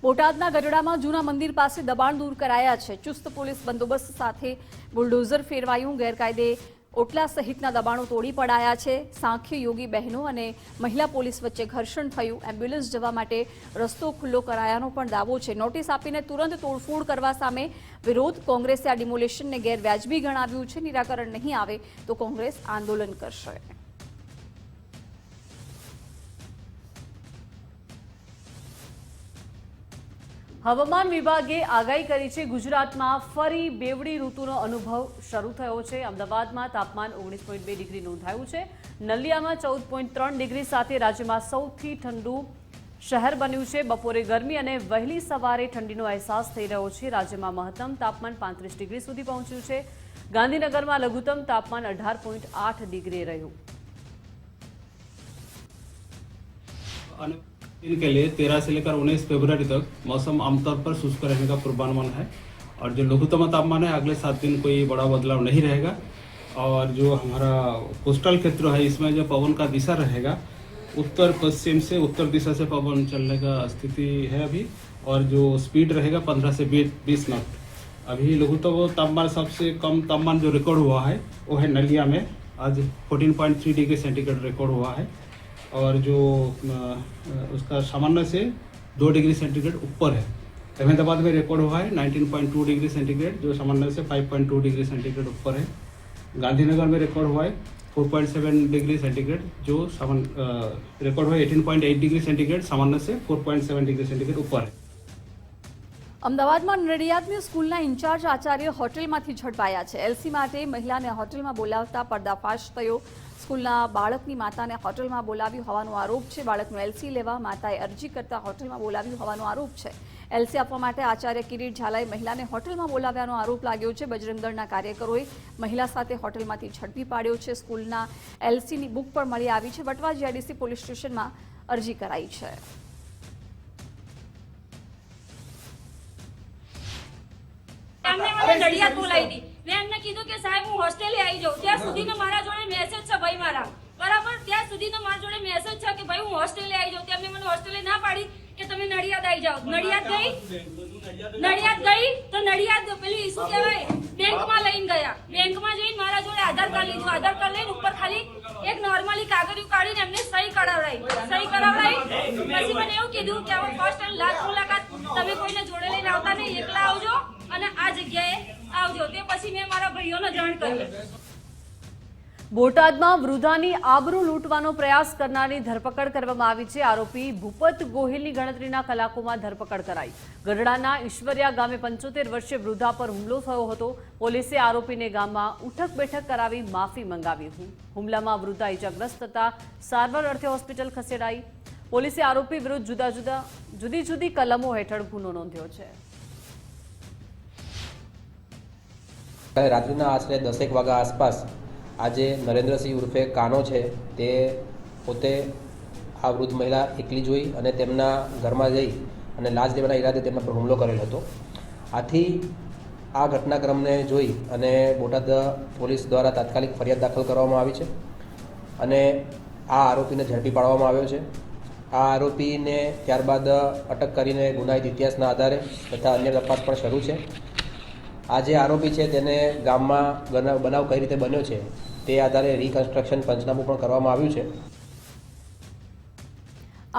બોટાદના ગઢડામાં જૂના મંદિર પાસે દબાણ દૂર કરાયા છે. ચુસ્ત પોલીસ બંદોબસ્ત સાથે બુલડોઝર ફેરવાયું. ગેરકાયદે ઓટલા સહિતના દબાણો તોડી પડાયા છે. સાંખ્ય યોગી બહેનો અને મહિલા પોલીસ વચ્ચે ઘર્ષણ થયું. એમ્બ્યુલન્સ જવા માટે રસ્તો ખુલ્લો કરાયાનો પણ દાવો છે. નોટિસ આપીને તુરંત તોડફોડ કરવા સામે વિરોધ. કોંગ્રેસે આ ડિમોલેશનને ગેરવ્યાજબી ગણાવ્યું છે. નિરાકરણ નહીં આવે તો કોંગ્રેસ આંદોલન કરશે. હવામાન વિભાગે આગાહી કરી છે. ગુજરાતમાં ફરી બેવડી ઋતુનો અનુભવ શરૂ થયો છે. અમદાવાદમાં તાપમાન 19.2 ડિગ્રી નોંધાયું છે. નલિયામાં 14.3 ડિગ્રી સાથે રાજ્યમાં સૌથી ઠંડુ શહેર બન્યું છે. બપોરે ગરમી અને વહેલી સવારે ઠંડીનો અહેસાસ થઈ રહ્યો છે. રાજ્યમાં મહત્તમ તાપમાન 35 ડિગ્રી સુધી પહોંચ્યું છે. ગાંધીનગરમાં લઘુત્તમ તાપમાન 18.8 ડિગ્રી રહ્યું. इनके लिए 13 से लेकर 19 फरवरी तक मौसम आमतौर पर शुष्क रहने का पूर्वानुमान है और जो लघुत्तम तापमान है अगले 7 दिन कोई बड़ा बदलाव नहीं रहेगा और जो हमारा कोस्टल क्षेत्र है इसमें जो पवन का दिशा रहेगा उत्तर पश्चिम से उत्तर दिशा से पवन चलने का स्थिति है अभी और जो स्पीड रहेगा 15 से 20 नॉट. अभी लघुत्तम तापमान सबसे कम तापमान जो रिकॉर्ड हुआ है वो है नलिया में. आज 14.3 डिग्री सेंटीग्रेड रिकॉर्ड हुआ है और जो उसका सामान्य से 2 डिग्री सेंटीग्रेड ऊपर है. अहमदाबाद में रिकॉर्ड हुआ है 19.2 डिग्री सेंटीग्रेड जो सामान्य से 5.2 डिग्री सेंटीग्रेड ऊपर है. गांधीनगर में रिकॉर्ड हुआ है 4.7 डिग्री सेंटीग्रेड जो रिकॉर्ड हुआ है 18.8 डिग्री सेंटीग्रेड सामान्य से 4.7 डिग्री सेंटीग्रेड ऊपर है. અમદાવાદમાં નડિયાદની સ્કૂલના ઇન્ચાર્જ આચાર્ય હોટેલમાંથી ઝડપાયા છે. એલસી માટે મહિલાને હોટેલમાં બોલાવતા પર્દાફાશ થયો. સ્કૂલના બાળકની માતાને હોટેલમાં બોલાવ્યું હોવાનો આરોપ છે. બાળકનું એલસી લેવા માતાએ અરજી કરતા હોટેલમાં બોલાવ્યું હોવાનો આરોપ છે. એલસી આપવા માટે આચાર્ય કિરીટ ઝાલાએ મહિલાને હોટેલમાં બોલાવ્યાનો આરોપ લાગ્યો છે. બજરંગ દળના કાર્યકરોએ મહિલા સાથે હોટેલમાંથી ઝડપી પાડ્યો છે. સ્કૂલના એલસીની બુક પણ મળી આવી છે. વટવા જીઆઈડીસી પોલીસ સ્ટેશનમાં અરજી કરાઈ છે. નડિયાદ બોલાવી હતી. મેં એમને કીધું કે સાહેબ હું હોસ્ટેલે આવી જાઉં. ત્યાં સુધીનો મારા જોડે મેસેજ છે ભાઈ મારા બરાબર. ત્યાં સુધીનો મારા જોડે મેસેજ છે કે ભાઈ હું હોસ્ટેલે આવી જાઉં. તેમને મને હોસ્ટેલે ના પાડી કે તમે નડિયાદ આવી જાઓ. નડિયાદ ગઈ તો નડિયાદ પેલી શું કહેવાય બેંકમાં લઈને ગયા. બેંકમાં જઈને મારા જોડે આધાર કાર્ડ લીધું. આધાર કાર્ડ લઈને ઉપર ખાલી એક નોર્મલી કાગળિયું કાઢીને એમને સહી કરાવડાવી. પછી મને એવું કીધું કે હવે ફર્સ્ટ એન્ડ લાસ્ટ મુલાકાત તમે કોઈને જોડે લઈને આવતા નહીં, એકલા આવજો અને આ જગ્યાએ આવજો. તે પછી મેં મારા ભાઈઓને જાણ કરી. બોટાદમાં વૃદ્ધાની આબરૂ લૂંટવાનો પ્રયાસ કરનારની ધરપકડ કરવામાં આવી છે. આરોપી ભૂપત ગોહિલની ગણતરીના કલાકોમાં ધરપકડ કરાઈ. ગઢડાના ઈશ્વરિયા ગામે 75 વર્ષીય વૃદ્ધા પર હુમલો થયો હતો. પોલીસે આરોપીને ગામમાં ઉઠક બેઠક કરાવી માફી મંગાવી. હુમલામાં વૃદ્ધા ઇજાગ્રસ્ત થતા સારવાર અર્થે હોસ્પિટલ ખસેડાઈ. પોલીસે આરોપી વિરુદ્ધ જુદી જુદી કલમો હેઠળ ગુનો નોંધ્યો છે. રાત્રિના આશરે 10 વાગ્યા આસપાસ આજે નરેન્દ્રસિંહ ઉર્ફે કાનો છે તે પોતે આ વૃદ્ધ મહિલા એકલી જોઈ અને તેમના ઘરમાં જઈ અને લાજ લેવાના ઈરાદે તેમના પર હુમલો કરેલ હતો. આથી આ ઘટનાક્રમને જોઈ અને બોટાદ પોલીસ દ્વારા તાત્કાલિક ફરિયાદ દાખલ કરવામાં આવી છે અને આ આરોપીને ઝડપી પાડવામાં આવ્યો છે. આ આરોપીને ત્યારબાદ અટક કરીને ગુનાહિત ઇતિહાસના આધારે તથા અન્ય તપાસ પણ શરૂ છે. આ જે આરોપી છે તેને ગામમાં બનાવ કઈ રીતે બન્યો છે તે આધારે રિકન્સ્ટ્રક્શન પંચનામું પણ કરવામાં આવ્યું છે.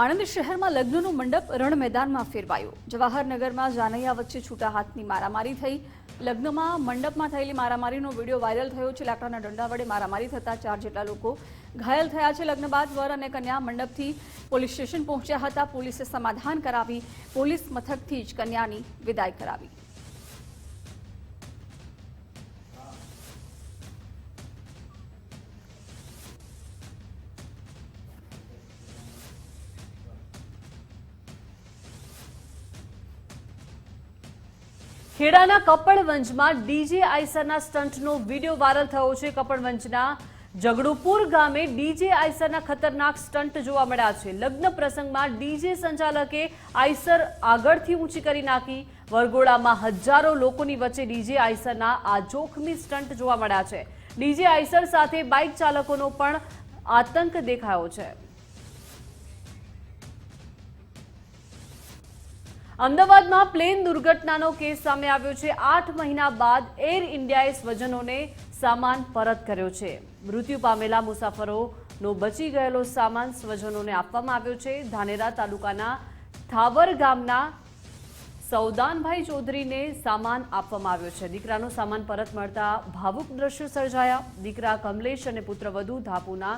આણંદ શહેરમાં લગ્નનો મંડપ રણ મેદાનમાં ફેરવાયો. જવાહરનગરમાં જાનૈયા વચ્ચે છૂટા હાથની મારામારી થઈ. લગ્નમાં મંડપમાં થયેલી મારામારીનો વિડીયો વાયરલ થયો છે. લાકડાના દંડા વડે મારામારી થતા 4 જેટલા લોકો ઘાયલ થયા છે. લગ્ન બાદ વર અને કન્યા મંડપથી પોલીસ સ્ટેશન પહોંચ્યા હતા. પોલીસે સમાધાન કરાવી પોલીસ મથકથી જ કન્યાની વિદાય કરાવી. ખેડાના કપડવંજમાં ડીજે આઈસરના સ્ટન્ટનો વિડીયો વાયરલ થયો છે. કપડવંજના જગડુપુર ગામે ડીજે આઈસરના ખતરનાક સ્ટન્ટ જોવા મળ્યા છે. લગ્ન પ્રસંગમાં ડીજે સંચાલકે આઈસર આગળથી ઊંચી કરી નાખી. વરઘોડામાં હજારો લોકોની વચ્ચે ડીજે આઈસરના આ જોખમી સ્ટન્ટ જોવા મળ્યા છે. ડીજે આઈસર સાથે બાઇક ચાલકોનો પણ આતંક દેખાયો છે. અમદાવાદમાં પ્લેન દુર્ઘટનાનો કેસ સામે આવ્યો છે. 8 મહિના બાદ એર ઇન્ડિયાએ સ્વજનોને સામાન પરત કર્યો છે. મૃત્યુ પામેલા મુસાફરોનો બચી ગયેલો સામાન સ્વજનોને આપવામાં આવ્યો છે. ધાનેરા તાલુકાના થાવર ગામના સૌદાનભાઈ ચૌધરીને સામાન આપવામાં આવ્યો છે. દીકરાનો સામાન પરત મળતા ભાવુક દ્રશ્યો સર્જાયા. દીકરા કમલેશ અને પુત્રવધુ ધાપુના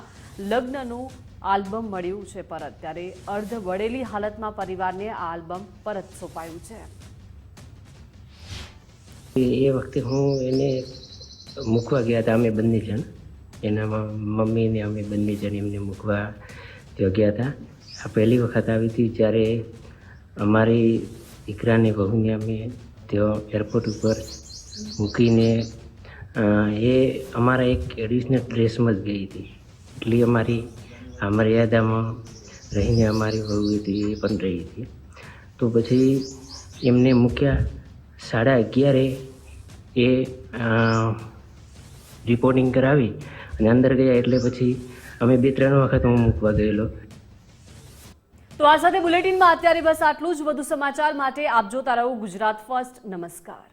લગ્નનું આલ્બમ મળ્યું છે પરત. ત્યારે અર્ધ વળેલી હાલતમાં પરિવારને આ આલ્બમ પરત સોંપાયું છે. એ વખતે હું એને મૂકવા ગયા હતા, અમે બંને જણ, એના મમ્મીને અમે બંને જણ એમને મૂકવા ત્યાં ગયા હતા. આ પહેલી વખત આવી હતી જ્યારે અમારી દીકરાને વહુને અમે ત્યાં એરપોર્ટ ઉપર મૂકીને એ અમારા એક એડિશનલ ડ્રેસમાં જ ગઈ હતી. એટલી અમારી મર્યાદામાં રહીને અમારી વહુ હતી એ પણ રહી હતી. તો પછી એમને મૂક્યા. 11:30 એ રિપોર્ટિંગ કરાવી અને અંદર ગયા. એટલે પછી અમે 2-3 વખત હું મૂકવા ગયેલો. તો આ સાથે બુલેટિનમાં અત્યારે બસ આટલું જ. વધુ સમાચાર માટે આપ જોતા રહો ગુજરાત ફર્સ્ટ. નમસ્કાર.